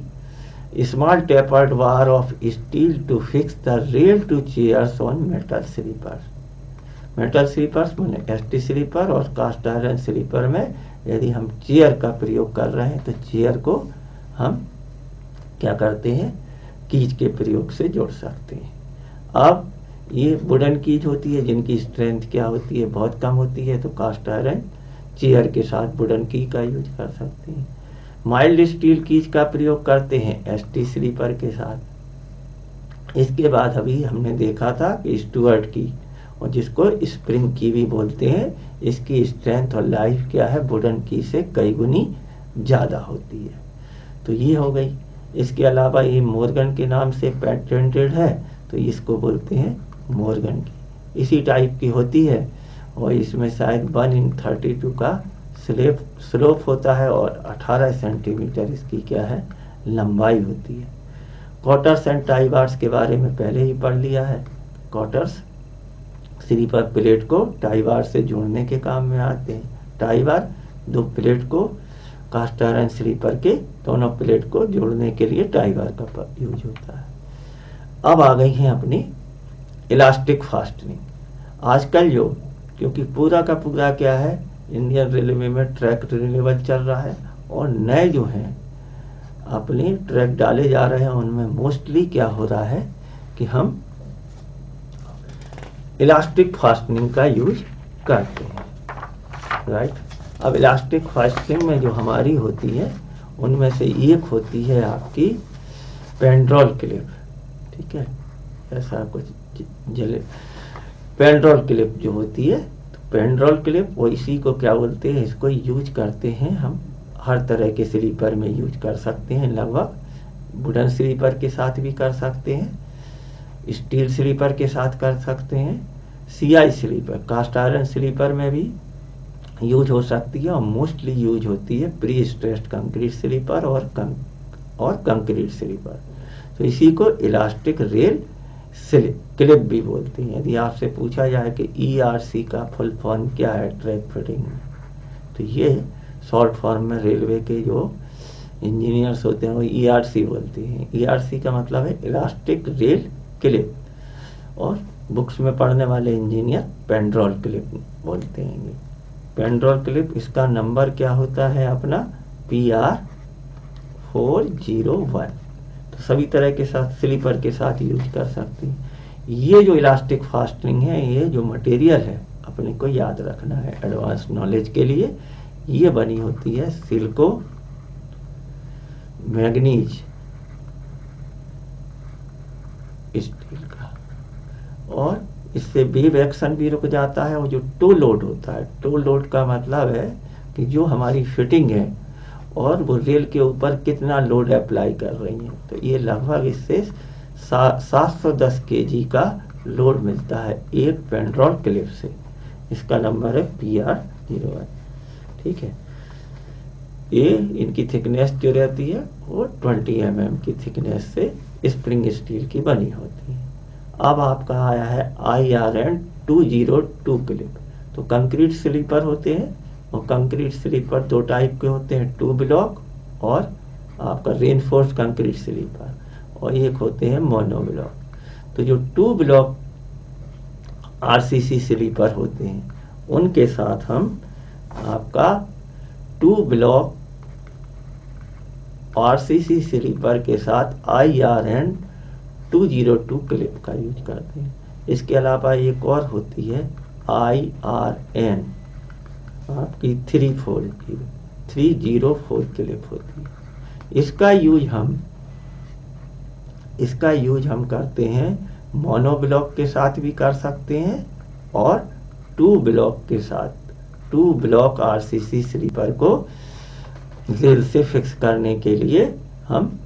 small tapered bar of steel to fix the rail to chairs on metal sleepers. Metal sleepers मैंने एसटी स्लीपर और कास्ट आयरन स्लीपर में यदि हम चेयर का प्रयोग कर रहे हैं तो चेयर को हम क्या करते हैं, कीज के प्रयोग से जोड़ सकते हैं। अब ये वुडन कीज होती है जिनकी स्ट्रेंथ क्या होती है, बहुत कम होती है, तो कास्ट आयरन चेयर के साथ वुडन की का यूज कर सकते हैं। माइल्ड स्टील कीज का प्रयोग करते हैं एसटी स्लीपर के साथ। इसके बाद अभी हमने देखा था कि स्टुअर्ट की, और जिसको स्प्रिंग की भी बोलते हैं, इसकी स्ट्रेंथ और लाइफ क्या है, वुडन की से कई गुनी ज़्यादा होती है। तो ये हो गई। इसके अलावा ये मोर्गन के नाम से पेटेंटेड है, तो इसको बोलते हैं मोर्गन की। इसी टाइप की होती है और इसमें शायद 1/32 का स्लोप होता है और 18 सेंटीमीटर इसकी क्या है, लंबाई होती है। कॉटर्स एंड टाई बार्स के बारे में पहले ही पढ़ लिया है। कॉटर्स स्लीपर प्लेट को टाई बार से जोड़ने के काम में आते हैं। टाई बार दो प्लेट को कास्ट आयरन स्लीपर के दोनों प्लेट को जोड़ने के लिए टाई बार का यूज होता है। अब आ गई है अपनी इलास्टिक फास्टनिंग। आजकल जो, क्योंकि पूरा का पूरा क्या है, इंडियन रेलवे में ट्रैक रिन्यूअल चल रहा है और नए जो हैं अपने ट्रैक डाले जा रहे हैं, उनमें मोस्टली क्या हो रहा है कि हम इलास्टिक फास्टनिंग का यूज करते हैं, राइट। अब इलास्टिक फास्टनिंग में जो हमारी होती है उनमें से एक होती है आपकी पेंड्रोल क्लिप, ठीक है, ऐसा कुछ जले पेंड्रोल क्लिप जो होती है, तो पेंड्रोल क्लिप वो इसी को क्या बोलते हैं, इसको यूज करते हैं हम हर तरह के स्लीपर में यूज कर सकते हैं। लगभग वुडन स्लीपर के साथ भी कर सकते हैं, स्टील स्लीपर के साथ कर सकते हैं, CI sleeper cast iron sleeper में भी यूज हो सकती है, और मोस्टली यूज होती है प्री स्ट्रेस्ड कंक्रीट स्लीपर और कंक्रीट स्लीपर। तो इसी को इलास्टिक रेल क्लिप भी बोलते हैं। यदि आपसे पूछा जाए कि ईआरसी का फुल फॉर्म क्या है ट्रैक फिटिंग में, तो ये शॉर्ट फॉर्म में रेलवे के जो इंजीनियर्स होते हैं वो ईआरसी बोलते हैं। ईआरसी का मतलब है इलास्टिक रेल क्लिप, और बुक्स में पढ़ने वाले इंजीनियर पेंड्रोल क्लिप बोलते हैं। पेंड्रोल क्लिप, इसका नंबर क्या होता है अपना PR401। तो सभी तरह के साथ स्लीपर के साथ यूज कर सकते हैं। ये जो इलास्टिक फास्टनिंग है, ये जो मटेरियल है अपने को याद रखना है एडवांस नॉलेज के लिए। ये बनी होती है सिलिको मैग्नीज स्टील का, और इससे वेव एक्शन भी रुक जाता है। और जो टो लोड होता है, टो लोड का मतलब है कि जो हमारी फिटिंग है और वो रेल के ऊपर कितना लोड अप्लाई कर रही है। तो ये लगभग इससे 710 kg का लोड मिलता है एक पेंड्रोल क्लिप से। इसका नंबर है PR01। ठीक है, ये इनकी थिकनेस जो रहती है वो 20 mm की थिकनेस से स्प्रिंग स्टील की बनी होती है। अब आपका आया है IRN202 क्लिप। तो कंक्रीट स्लीपर होते हैं, और कंक्रीट स्लीपर दो टाइप के होते हैं, 2 ब्लॉक और आपका रेनफोर्स कंक्रीट स्लीपर, और एक होते हैं मोनो ब्लॉक। तो जो 2 ब्लॉक RCC स्लीपर होते हैं उनके साथ हम आपका 2 ब्लॉक RCC स्लीपर के साथ IRN202 क्लिप का यूज करते हैं। इसके अलावा एक और होती है IRN आपकी 304 क्लिप होती है। इसका यूज हम करते हैं मोनो ब्लॉक के साथ भी कर सकते हैं, और 2 ब्लॉक के साथ 2 ब्लॉक RCC स्लीपर को रेल से फिक्स करने के लिए हम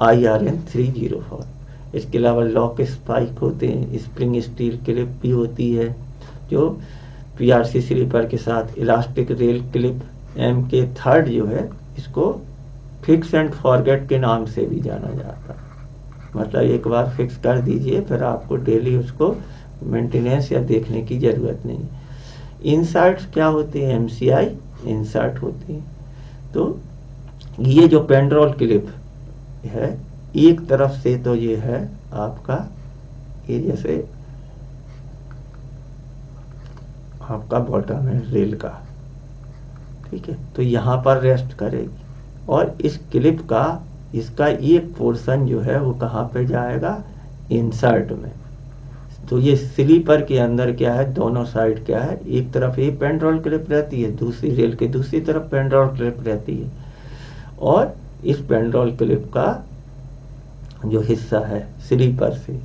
IRN304। इसके अलावा लॉक स्पाइक होते हैं, स्प्रिंग स्टील क्लिप भी होती है जो PRC स्लीपर के साथ। इलास्टिक रेल क्लिप MK3 जो है, इसको फिक्स एंड फॉरगेट के नाम से भी जाना जाता है। मतलब एक बार फिक्स कर दीजिए, फिर आपको डेली उसको मेंटेनेंस या देखने की जरूरत नहीं। इंसर्ट्स क्या होते हैं? MCI इंसर्ट होते हैं। तो ये जो पेंड्रोल क्लिप है, एक तरफ से तो ये है आपका, ये जैसे आपका बॉटम है रेल का, ठीक है, तो यहाँ पर रेस्ट करेगी, और इस क्लिप का इसका एक पोर्शन जो है वो कहाँ पे जाएगा? इंसर्ट में। तो ये स्लीपर के अंदर क्या है, दोनों साइड क्या है, एक तरफ ये पेंड्रोल क्लिप रहती है, दूसरी रेल के दूसरी तरफ पेंड्रोल क्लिप रहती है, और इस पेंड्रोल क्लिप का जो हिस्सा है स्लीपर से,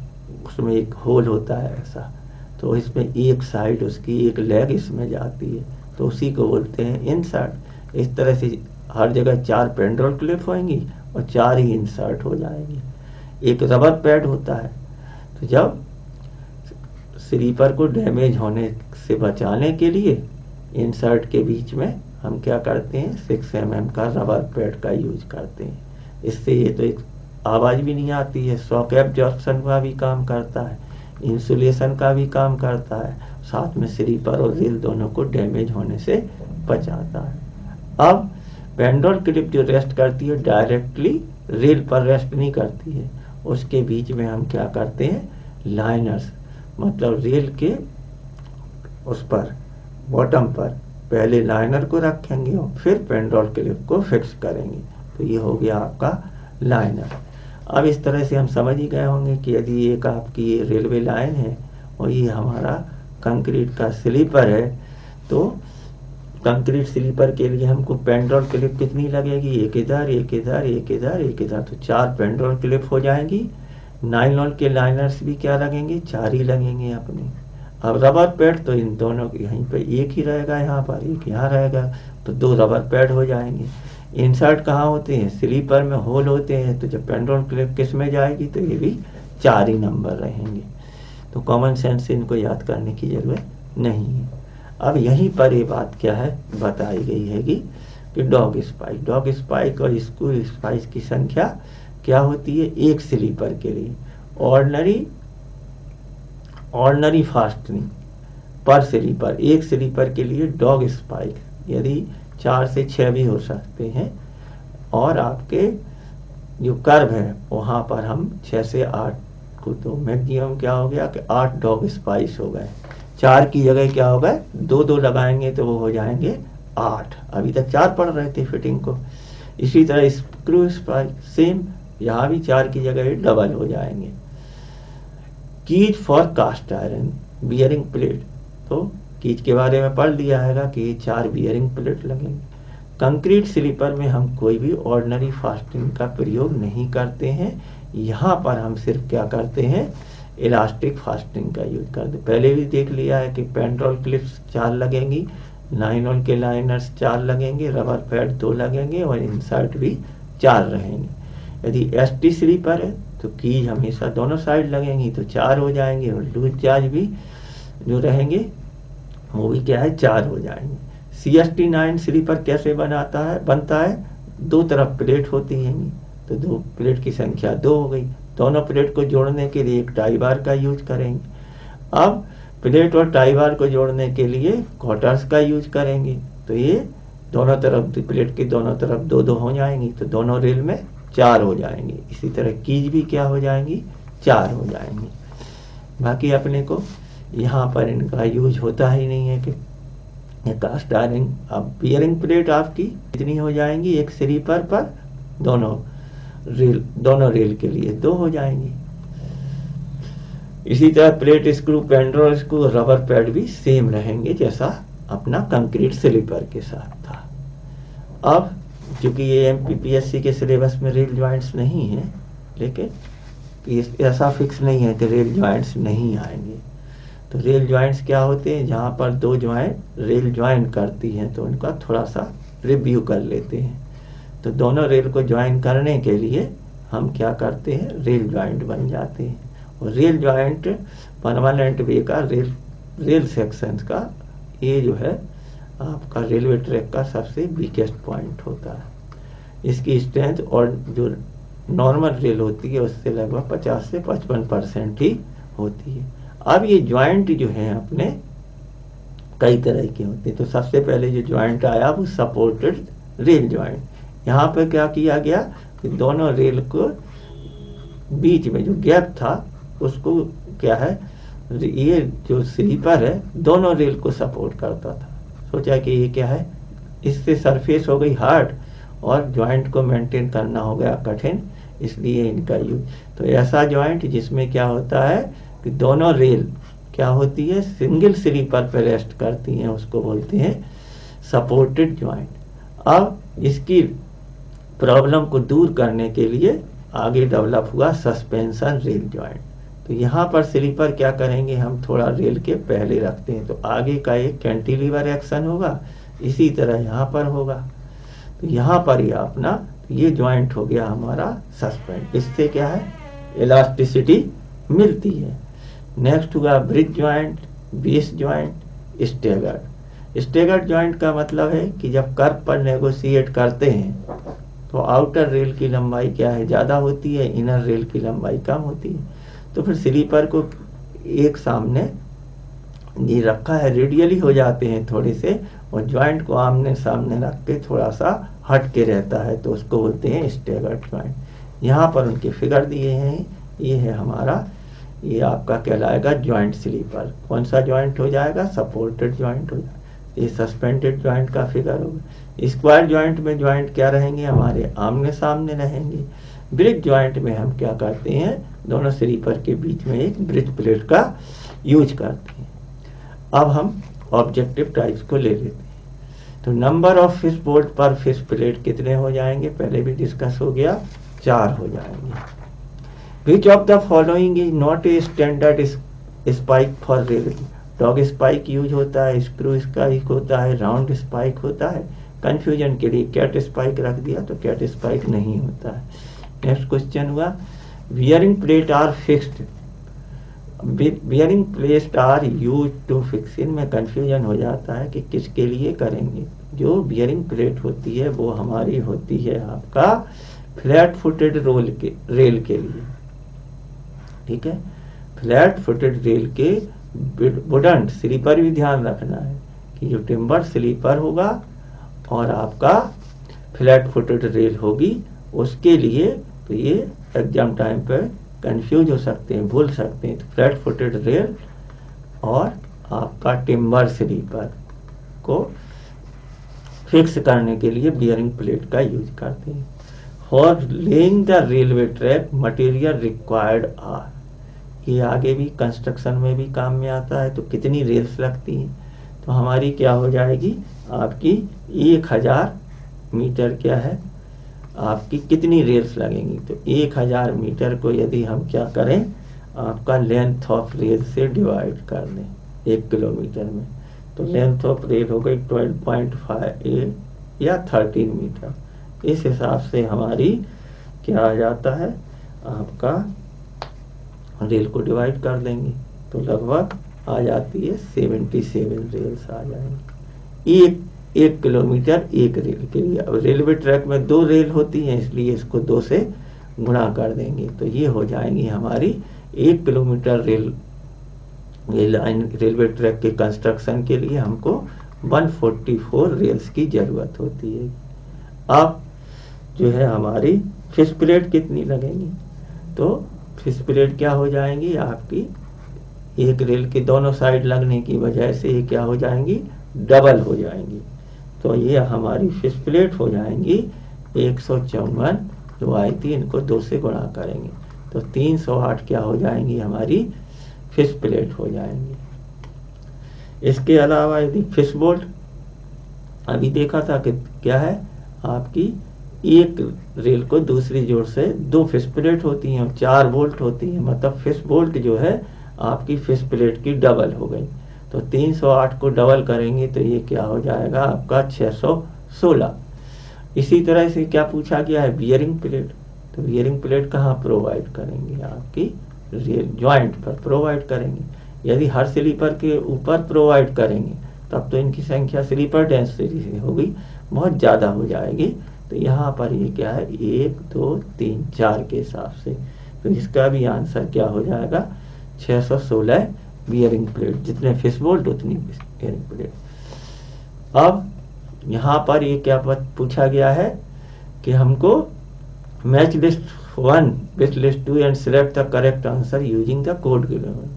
उसमें एक होल होता है ऐसा, तो इसमें एक साइड उसकी एक लेग इसमें जाती है, तो उसी को बोलते हैं इंसर्ट। इस तरह से हर जगह 4 पेंड्रोल क्लिप होंगी और 4 ही इंसर्ट हो जाएंगी। एक रबर पैड होता है, तो जब स्लीपर को डैमेज होने से बचाने के लिए इंसर्ट के बीच में हम क्या करते हैं, 6 mm का रबर पैड का यूज करते हैं। इससे ये तो एक आवाज़ भी नहीं आती है, शॉक एब्जॉर्प्शन का भी काम करता है, इंसुलेशन का भी काम करता है, साथ में स्लीपर और रेल दोनों को डैमेज होने से बचाता है। अब पेंड्रोल क्लिप जो रेस्ट करती है डायरेक्टली रेल पर रेस्ट नहीं करती है, उसके बीच में हम क्या करते हैं, लाइनर्स, मतलब रेल के उस पर बॉटम पर पहले लाइनर को रखेंगे और फिर पेंड्रोल क्लिप को फिक्स करेंगे। तो ये हो गया आपका लाइनर। अब इस तरह से हम समझ ही गए होंगे कि यदि एक आपकी ये रेलवे लाइन है और ये हमारा कंक्रीट का स्लीपर है, तो कंक्रीट स्लीपर के लिए हमको पेंड्रोल क्लिप कितनी लगेगी, एक इधर एक इधर एक इधर एक इधर, तो 4 पेंड्रोल क्लिप हो जाएंगी। नाइलॉन के लाइनर्स भी क्या लगेंगे, 4 ही लगेंगे अपने। अब रबर पैड तो इन दोनों यहीं पे एक ही रहेगा, यहाँ पर एक यहाँ रहेगा, तो 2 रबर पैड हो जाएंगे। इंसर्ट कहाँ होते हैं, स्लीपर में होल होते हैं, तो जब पेंड्रोल क्लिप किस में जाएगी तो ये भी 4 ही नंबर रहेंगे। तो कॉमन सेंस से इनको याद करने की जरूरत नहीं है। अब यहीं पर ये बात क्या है बताई गई है कि डॉग स्पाइक और स्क्रू स्पाइक की संख्या क्या होती है एक स्लीपर के लिए। ऑर्डिनरी फास्टनिंग पर स्लीपर, एक स्लीपर के लिए डॉग स्पाइक यदि 4 से 6 भी हो सकते हैं, और आपके जो कर्व है वहाँ पर हम 6 से 8 को, तो मैक्सिमम क्या हो गया कि 8 डॉग स्पाइस हो गए। 4 की जगह क्या होगा, 2 लगाएंगे तो वो हो जाएंगे 8। अभी तक 4 पढ़ रहे थे फिटिंग को। इसी तरह स्क्रू स्पाइक सेम, यहाँ भी 4 की जगह डबल हो जाएंगे। Keys for cast iron bearing plate, तो कीज के बारे में पढ़ लिया है कि 4 बियरिंग प्लेट लगेंगे। कंक्रीट स्लीपर में हम कोई भी ऑर्डिनरी फास्टिंग का प्रयोग नहीं करते हैं, यहाँ पर हम सिर्फ क्या करते हैं, इलास्टिक फास्टिंग का यूज करते। पहले भी देख लिया है कि पेंट्रोल क्लिप्स 4 लगेंगी, नाइलॉन के लाइनर्स 4 लगेंगे, रबर पैड 2 लगेंगे और इंसर्ट भी 4 रहेंगे। यदि एसटी स्लीपर है तो कीज हमेशा दोनों साइड लगेंगी तो 4 हो जाएंगे, और लूज चार्ज भी जो रहेंगे वो भी क्या है, 4 हो जाएंगे। CST9 स्लीपर कैसे बनता है, 2 तरफ प्लेट होती हैं, तो 2 प्लेट की संख्या 2 हो गई। दोनों प्लेट को जोड़ने के लिए एक टाई बार का यूज करेंगे। अब प्लेट और टाई बार को जोड़ने के लिए क्वार्टर्स का यूज करेंगे, तो ये दोनों तरफ प्लेट की दोनों तरफ 2-2 हो जाएंगी, तो दोनों रेल में 4 हो जाएंगे। इसी तरह कीज भी क्या हो जाएंगी, 4 हो जाएंगी। बाकी अपने को यहाँ पर इनका यूज होता ही नहीं है कि कास्ट आयरन। अब बियरिंग प्लेट आपकी कितनी हो जाएंगी, एक स्लीपर पर दोनों रेल के लिए 2 हो जाएंगी। इसी तरह plate screw, Pandrol screw, rubber pad भी सेम रहेंगे जैसा अपना कंक्रीट स्लीपर के साथ था। अब क्योंकि ये MPPSC के सिलेबस में रेल जॉइंट्स नहीं है, लेकिन ऐसा फिक्स नहीं है कि रेल जॉइंट्स नहीं आएंगे। तो रेल जॉइंट्स क्या होते हैं, जहाँ पर 2 जॉइंट रेल ज्वाइन करती हैं, तो उनका थोड़ा सा रिव्यू कर लेते हैं। तो दोनों रेल को ज्वाइन करने के लिए हम क्या करते हैं, रेल जॉइंट बन जाते हैं। और रेल जॉइंट परमानेंट वे का रेल सेक्शन का ये जो है आपका रेलवे ट्रैक का सबसे वीकेस्ट पॉइंट होता है। इसकी स्ट्रेंथ और जो नॉर्मल रेल होती है उससे लगभग 50 से 55% ही होती है। अब ये ज्वाइंट जो है अपने कई तरह के होते हैं। तो सबसे पहले जो ज्वाइंट आया वो सपोर्टेड रेल ज्वाइंट। यहाँ पर क्या किया गया कि दोनों रेल को बीच में जो गैप था उसको क्या है, ये जो स्लीपर है दोनों रेल को सपोर्ट करता था। सोचा कि ये क्या है, इससे सरफेस हो गई हार्ड और ज्वाइंट को मेंटेन करना हो गया कठिन, इसलिए इनका यूज। तो ऐसा ज्वाइंट जिसमें क्या होता है कि दोनों रेल क्या होती है, सिंगल स्लीपर पर रेस्ट करती हैं, उसको बोलते हैं सपोर्टेड ज्वाइंट। अब इसकी प्रॉब्लम को दूर करने के लिए आगे डेवलप हुआ सस्पेंशन रेल ज्वाइंट। तो यहाँ पर स्लीपर क्या करेंगे, हम थोड़ा रेल के पहले रखते हैं तो आगे का एक कैंटिलीवर एक्शन होगा, इसी तरह यहाँ पर होगा। तो यहाँ पर ही अपना ये ज्वाइंट हो गया हमारा सस्पेंड। इससे क्या है, इलास्टिसिटी मिलती है। नेक्स्ट हुआ bridge joint, base joint, staggered. Staggered joint का मतलब है कि जब कर्व पर नेगोशिएट करते हैं तो आउटर रेल की लंबाई क्या है, ज़्यादा होती है, इनर रेल की लंबाई कम होती है। तो फिर स्लीपर को एक सामने ये रखा है, रेडियली हो जाते हैं थोड़े से, और ज्वाइंट को आमने सामने रख के थोड़ा सा हट के रहता है, तो उसको बोलते हैं स्टेगर्ड ज्वाइंट। यहाँ पर उनके फिगर दिए हैं, ये है हमारा, ये आपका कहलाएगा ज्वाइंट स्लीपर। कौन सा ज्वाइंट हो जाएगा, सपोर्टेड ज्वाइंट हो जाएगा। ये सस्पेंडेड ज्वाइंट का फिगर होगा। स्क्वायर ज्वाइंट में ज्वाइंट क्या रहेंगे, हमारे आमने सामने रहेंगे। ब्रिज ज्वाइंट में हम क्या करते हैं, दोनों स्लीपर के बीच में एक ब्रिज प्लेट का यूज करते हैं। अब हम ऑब्जेक्टिव टाइप्स को ले लेते हैं। तो नंबर ऑफ फिश बोल्ट पर फिश प्लेट कितने हो जाएंगे, पहले भी डिस्कस हो गया, 4 हो जाएंगे। Which of the following is not a standard spike for rail. Dog spike use होता है, स्क्रू स्पाइक होता है, राउंड स्पाइक होता है। कंफ्यूजन के लिए कैट स्पाइक रख दिया तो कैट स्पाइक नहीं होता है। नेक्स्ट क्वेश्चन हुआ, bearing plate are fixed, bearing plate are use to fix. इनमें कंफ्यूजन हो जाता है कि किसके लिए करेंगे। जो बियरिंग प्लेट होती है वो हमारी होती है आपका फ्लैट फुटेड रेल के लिए, ठीक है। फ्लैट फुटेड रेल के वुडन स्लीपर भी ध्यान रखना है कि जो टिम्बर स्लीपर होगा और आपका फ्लैट फुटेड रेल होगी, उसके लिए तो ये एग्जाम टाइम पर कंफ्यूज हो सकते हैं, भूल सकते हैं। तो फ्लैट फुटेड रेल और आपका टिम्बर स्लीपर को फिक्स करने के लिए बियरिंग प्लेट का यूज करते हैं। For laying the railway track material required are, ये आगे भी कंस्ट्रक्शन में भी काम में आता है। तो कितनी रेल्स लगती हैं, तो हमारी क्या हो जाएगी, आपकी 1000 मीटर क्या है, आपकी कितनी रेल्स लगेंगी, तो 1000 मीटर को यदि हम क्या करें, आपका लेंथ ऑफ रेल से डिवाइड कर दें 1 किलोमीटर में, तो लेंथ ऑफ रेल हो गई 12.5 या 13 मीटर। इस हिसाब से हमारी क्या आ जाता है, आपका रेल को डिवाइड कर देंगे तो लगभग आ जाती है 77 रेल्स आ जाएंगी। एक किलोमीटर एक रेल के लिए। अब रेलवे ट्रैक में 2 रेल होती हैं, इसलिए इसको 2 से गुणा कर देंगे तो ये हो जाएंगी हमारी 1 किलोमीटर रेलवे ट्रैक के कंस्ट्रक्शन के लिए हमको 144 रेल्स की जरूरत होती है। अब जो है हमारी फिश प्लेट कितनी लगेंगी, तो फिश प्लेट क्या हो जाएंगी, आपकी एक रेल के दोनों साइड लगने की वजह से ये क्या हो जाएंगी, डबल हो जाएंगी। तो ये हमारी फिश प्लेट हो जाएंगी 154 जो आई थी, इनको 2 से गुणा करेंगे तो 308 क्या हो जाएंगी, हमारी फिश प्लेट हो जाएंगी। इसके अलावा यदि फिश बोल्ट अभी देखा था कि क्या है, आपकी एक रेल को दूसरी जोड़ से 2 फिश प्लेट होती हैं और 4 बोल्ट होती हैं, मतलब फिश बोल्ट जो है आपकी फिश प्लेट की डबल हो गई। तो 308 को डबल करेंगे तो ये क्या हो जाएगा, आपका 616। इसी तरह से क्या पूछा गया है, बियरिंग प्लेट, तो बियरिंग प्लेट कहाँ प्रोवाइड करेंगे, आपकी रेल जॉइंट पर प्रोवाइड करेंगे। यदि हर स्लीपर के ऊपर प्रोवाइड करेंगे तब तो इनकी संख्या स्लीपर डेंसिटी से होगी बहुत ज़्यादा हो जाएगी। तो यहाँ पर ये क्या है, 1 2 3 4 के हिसाब से, तो इसका भी आंसर क्या हो जाएगा, 616 बियरिंग प्लेट। जितने फिश बोल्ट उतनी बियरिंग प्लेट। अब यहाँ पर ये क्या पूछा गया है कि हमको match list 1 with list 2 and select the correct answer using the code given.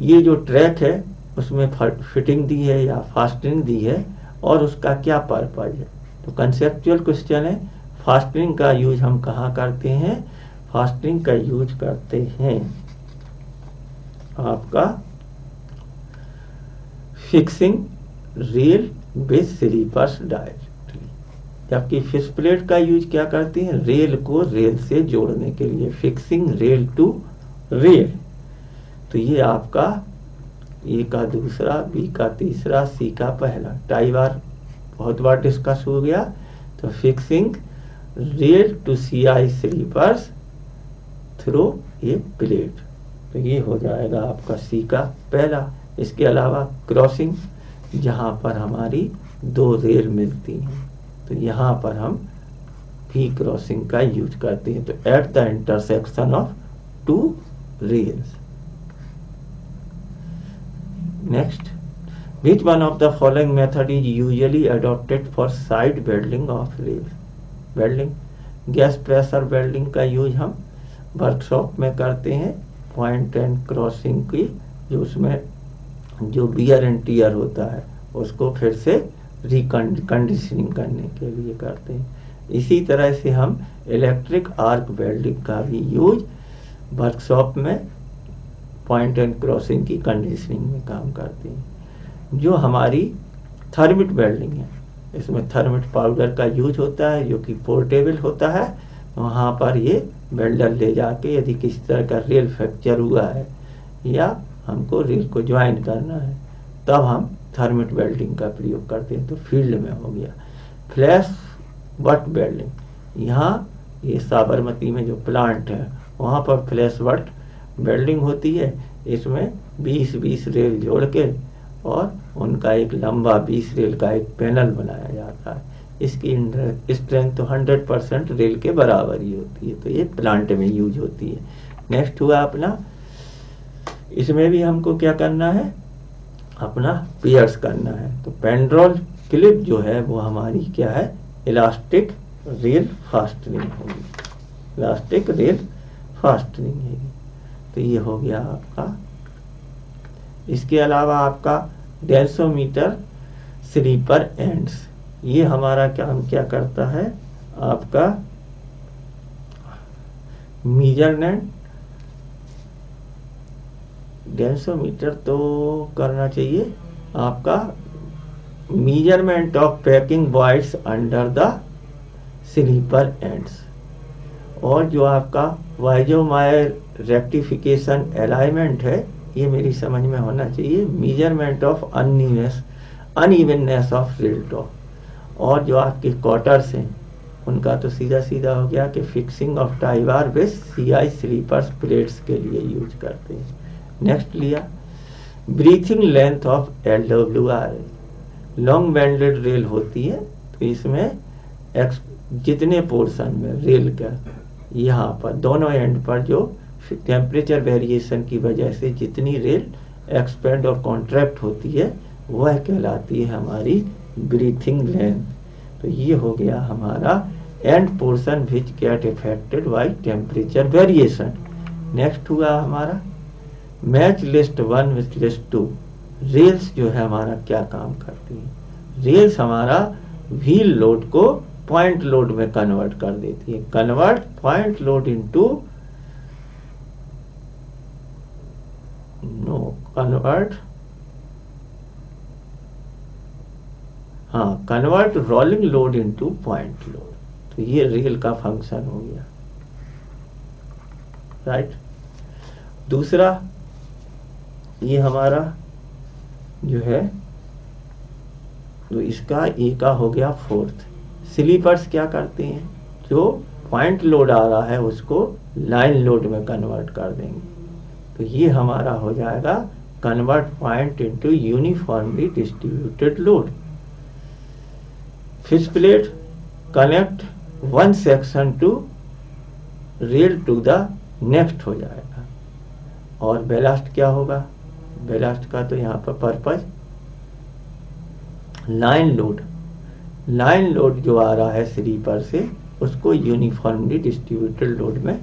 ये जो ट्रैक है उसमें फिटिंग दी है या फास्टनिंग दी है और उसका क्या पर्पज है। तो कंसेप्चुअल क्वेश्चन है। फास्टनिंग का यूज हम कहाँ करते हैं, फास्टनिंग का यूज करते हैं आपका fixing rail with sleepers directly, जबकि फिश प्लेट का यूज क्या करते हैं, रेल को रेल से जोड़ने के लिए, फिक्सिंग रेल टू रेल। तो ये आपका ए का दूसरा, बी का तीसरा, सी का पहला, कई बार बहुत बार डिस्कस हो गया। तो fixing rail to CI sleepers through a plate, तो ये हो जाएगा आपका सी का पहला। इसके अलावा क्रॉसिंग, जहाँ पर हमारी 2 रेल मिलती हैं तो यहाँ पर हम भी क्रॉसिंग का यूज करते हैं। तो at the intersection of 2 rails. Next, which one of the following method is usually adopted for side welding of rail? Welding, gas pressure welding का यूज हम वर्कशॉप में करते हैं। पॉइंट एंड क्रॉसिंग की जो उसमें जो बियर एंड टीयर होता है उसको फिर से रिकंडीशनिंग करने के लिए करते हैं। इसी तरह से हम इलेक्ट्रिक आर्क वेल्डिंग का भी यूज वर्कशॉप में पॉइंट एंड क्रॉसिंग की कंडीशनिंग में काम करते हैं। जो हमारी थर्मिट वेल्डिंग है, इसमें थर्मिट पाउडर का यूज होता है जो कि पोर्टेबल होता है। वहाँ पर ये वेल्डर ले जाके यदि किसी तरह का रेल फ्रैक्चर हुआ है या हमको रेल को ज्वाइन करना है तब हम थर्मिट वेल्डिंग का प्रयोग करते हैं। तो फील्ड में हो गया फ्लैश बट वेल्डिंग, यहाँ ये साबरमती में जो प्लांट है वहाँ पर फ्लैश बट वेल्डिंग होती है। इसमें 20-20 रेल जोड़ के और उनका एक लंबा 20 रेल का एक पैनल बनाया जाता है। इसकी स्ट्रेंथ तो 100% रेल के बराबर ही होती है। तो ये प्लांट में यूज होती है। नेक्स्ट हुआ अपना, इसमें भी हमको क्या करना है, अपना पियर्स करना है। तो पेंड्रोल क्लिप जो है वो हमारी क्या है, इलास्टिक रेल फास्टनिंग होगी, इलास्टिक रेल फास्टनिंग है। तो ये हो गया आपका इसके अलावा आपका डेंसोमीटर स्लीपर एंड्स, ये हमारा काम क्या करता है, आपका मेजरमेंट, डेंसोमीटर तो करना चाहिए आपका measurement of packing voids under the sleeper ends, और जो आपका वाइजोमायर रेक्टिफिकेशन अलाइनमेंट है, ये मेरी समझ में होना चाहिए, measurement of unevenness of rail top, और जो आपके क्वार्टर्स हैं उनका तो सीधा सीधा हो गया कि fixing of tie bar with CI sleepers plates के लिए यूज करते हैं। नेक्स्ट लिया breathing length of LWR, long banded rail होती है, तो इसमें जितने पोर्शन में रेल का यहाँ पर दोनों एंड पर जो टेम्परेचर वेरिएशन की वजह से जितनी रेल एक्सपेंड और कॉन्ट्रैक्ट होती है वह कहलाती है हमारी ब्रीथिंग लेंथ। तो ये हो गया हमारा end portion which get affected by temperature variation. Next हुआ हमारा match list 1 with list 2। Rails जो है हमारा क्या काम करती है, रेल्स हमारा व्हील लोड को पॉइंट लोड में कन्वर्ट कर देती है, convert point load into convert rolling load into point load. तो ये रेल का फंक्शन हो गया, राइट। दूसरा ये हमारा जो है, तो इसका ए का हो गया फोर्थ। स्लीपर्स क्या करते हैं, जो पॉइंट लोड आ रहा है उसको लाइन लोड में कन्वर्ट कर देंगे, तो ये हमारा हो जाएगा convert point into uniformly distributed load. Fish plate connect one section to rail to the next हो जाएगा। और बेलास्ट क्या होगा, बेलास्ट का तो यहाँ पर पर्पज लाइन लोड जो आ रहा है स्लीपर से उसको यूनिफॉर्मली डिस्ट्रीब्यूटेड लोड में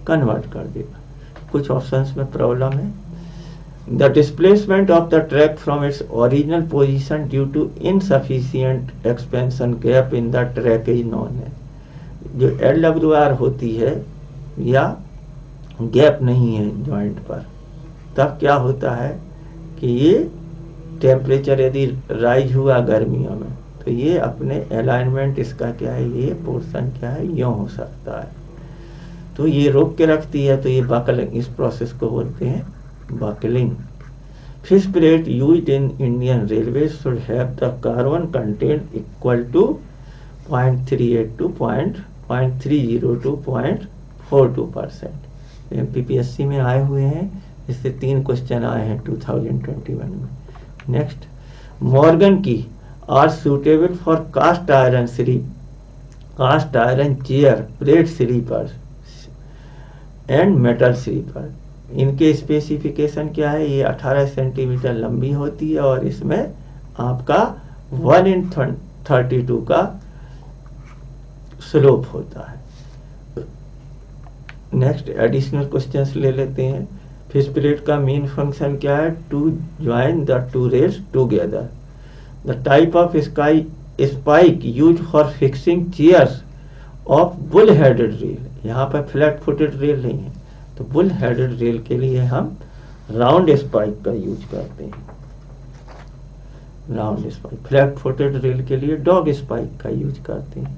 कन्वर्ट कर देगा। कुछ ऑप्शंस में प्रॉब्लम है। The displacement of the track from its original position due to insufficient expansion gap in the track is known है। जो LWR होती है या गैप नहीं है जॉइंट पर, तब क्या होता है कि ये टेम्परेचर यदि राइज हुआ गर्मियों में तो ये अपने अलाइनमेंट इसका क्या है, ये पोर्शन क्या है, यूं हो सकता है, तो ये रोक के रखती है, तो ये बकलिंग, इस प्रोसेस को बोलते हैं buckling. Fish plate used in Indian railway should have the carbon content equal to 0.38 to 0.30 to 0.42%। MPPSC में आए हुए हैं, इससे 3 क्वेश्चन आए हैं 2021 में। Next, Morgan key are suitable for cast iron chair, plate sleepers and metal sleeper. इनके स्पेसिफिकेशन क्या है, ये 18 सेंटीमीटर लंबी होती है और इसमें आपका 1/32 का स्लोप होता है। नेक्स्ट एडिशनल क्वेश्चंस ले लेते हैं। फिश प्लेट का मेन फंक्शन क्या है, to join the two rails together. The type of spike use for fixing chairs of bull headed rail, यहाँ पर फ्लैट फुटेड रेल नहीं है, तो बुल हेडेड रेल के लिए हम राउंड स्पाइक का यूज करते हैं, round spike. Flat footed rail के लिए डॉग स्पाइक का यूज करते हैं।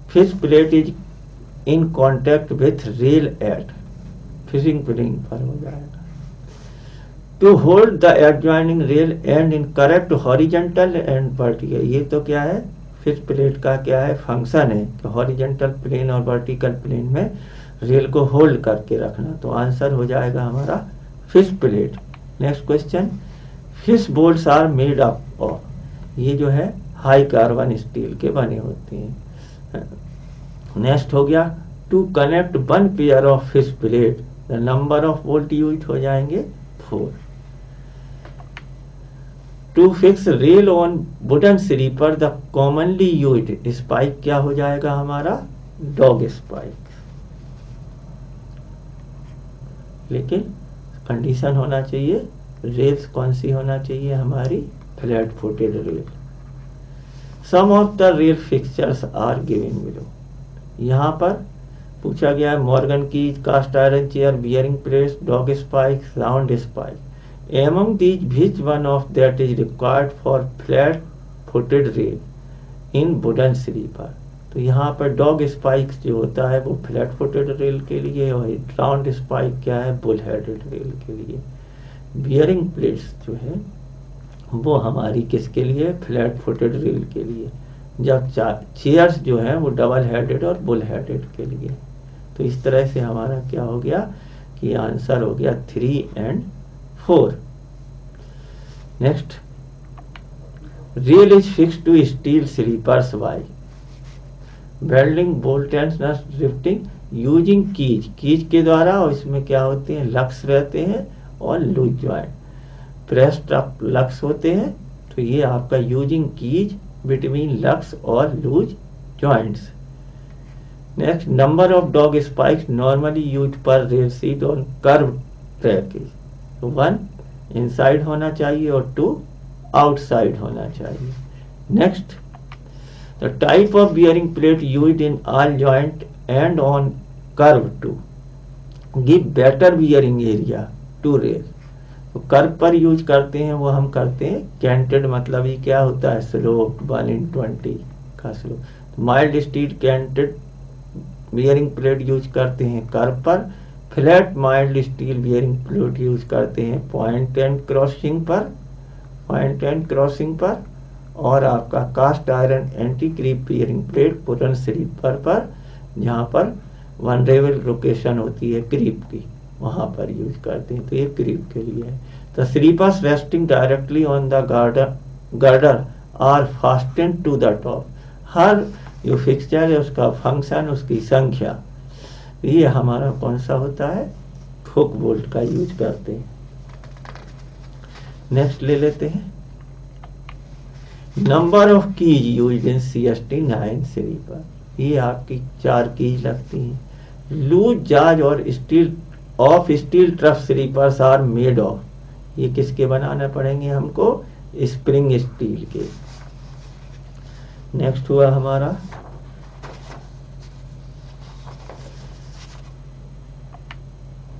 Fish plate is in contact with rail at, fishing plane पर हो जाएगा। To hold the adjoining rail and in correct horizontal and vertical, ये तो क्या है, फिश प्लेट का क्या है फंक्शन है कि हॉरिजेंटल प्लेन और वर्टिकल प्लेन में रेल को होल्ड करके रखना, तो आंसर हो जाएगा हमारा fish plate. Next question, fish bolts are made up of, ये जो है हाई कार्बन स्टील के बने होते हैं। नेक्स्ट हो गया, to connect one pair of fish plate the number of bolt use हो जाएंगे 4। To fix rail on wooden sleeper the commonly used spike क्या हो जाएगा हमारा, डॉग स्पाइक। लेकिन कंडीशन होना चाहिए रेल्स कौन सी होना चाहिए हमारी, flat footed rail. Some of the rail fixtures are given below. यहाँ पर पूछा गया है Morgan key cast iron chair, bearing plates, dog spike, round spike. Among these which one of that is required for flat footed rail in wooden sleeper. तो यहाँ पर डॉग स्पाइक जो होता है वो फ्लैट फुटेड रेल के लिए, और राउंड स्पाइक क्या है, बुल हेडेड रेल के लिए। बियरिंग प्लेट्स जो है वो हमारी किसके लिए, फ्लैट फुटेड रेल के लिए। जब चेयर्स जो है वो डबल हेडेड और बुल हेडेड के लिए। तो इस तरह से हमारा क्या हो गया कि आंसर हो गया 3 and 4। Next, rail is fixed to steel sleepers by welding, bolt and nut drifting, using keys. Keys के द्वारा, और इसमें क्या होते हैं, लक्स रहते हैं और loose joint. Pressed up lugs होते हैं, तो ये आपका यूजिंग कीज बिटवीन लक्स और loose joints. Next, number of dog spikes normally use पर rail seat on curve trackage. तो 1 इनसाइड होना चाहिए और 2 आउटसाइड होना चाहिए। Next, the type of bearing plate used in all joint and on curve to give better bearing area to rail. तो कर्व पर यूज करते हैं वो हम करते हैं कैंटेड, मतलब ये क्या होता है, स्लोप 1/20 का slope. Mild steel canted bearing plate use करते हैं कर्व पर। Flat mild steel bearing plate use करते हैं पॉइंट एंड क्रॉसिंग पर। और आपका cast iron anti creep bearing plate wooden sleeper पर, जहाँ पर वनरेबल लोकेशन होती है क्रीप की, वहां पर यूज करते हैं। तो ये क्रीप के लिए है। The sleepers resting directly on the girder are fastened to the top. हर जो फिक्सचर है उसका फंक्शन, उसकी संख्या, ये हमारा कौन सा होता है, हुक बोल्ट का यूज करते हैं। नेक्स्ट ले लेते हैं, number of keys use in CST 9 sleeper. ये आपकी 4 कीज लगती हैं। लूज जाज और steel trough sleepers are made of. ये किसके बनाने पड़ेंगे हमको, स्प्रिंग स्टील के। नेक्स्ट हुआ हमारा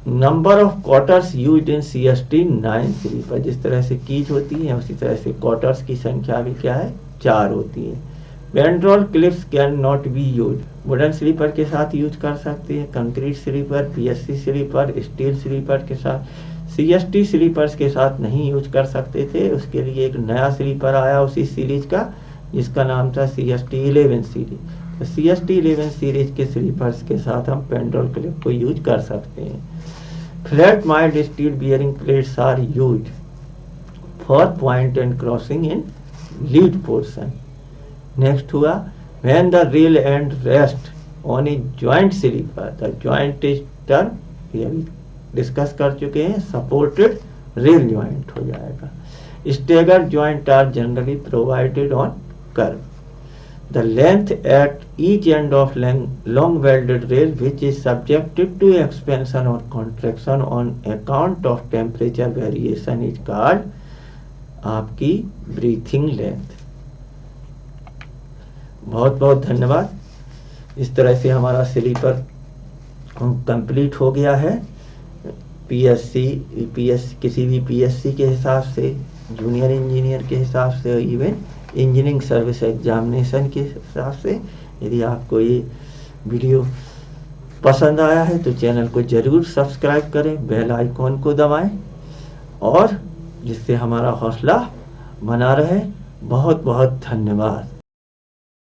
number of cotters used in CST 9 sleeper. जिस तरह से कीज होती है उसी तरह से क्वार्टर्स की संख्या भी क्या है, 4 होती है। Pandrol clips can not be use. Wooden sleeper के साथ यूज कर सकते हैं, कंक्रीट स्लीपर, PSC स्लीपर, स्टील स्लीपर के साथ। CST स्लीपर्स के साथ नहीं यूज कर सकते थे। उसके लिए एक नया स्लीपर आया उसी सीरीज का, जिसका नाम था CST 11 सीरीज। तो CST 11 सीरीज के स्लीपर्स के साथ हम पेंड्रोल क्लिप को यूज कर सकते हैं। Flat mild steel bearing plates are used for point and crossing in lead portion. Next हुआ, when the rail end rest on a joint sleeper, the joint is turn, ये अभी डिस्कस कर चुके हैं, सपोर्टेड रेल जॉइंट हो जाएगा। Stagger joint are generally provided on curve. The length at each end of long welded rail which is subjected to expansion or contraction on account of temperature variation is called आपकी breathing length। बहुत बहुत धन्यवाद। इस तरह से हमारा स्लीपर कंप्लीट हो गया है। PSC किसी भी PSC के हिसाब से, जूनियर इंजीनियर के हिसाब से, इवन इंजीनियरिंग सर्विस एग्जामिनेशन के हिसाब से। यदि आपको ये वीडियो पसंद आया है तो चैनल को जरूर सब्सक्राइब करें, बेल आइकॉन को दबाएं, और जिससे हमारा हौसला बना रहे। बहुत बहुत धन्यवाद।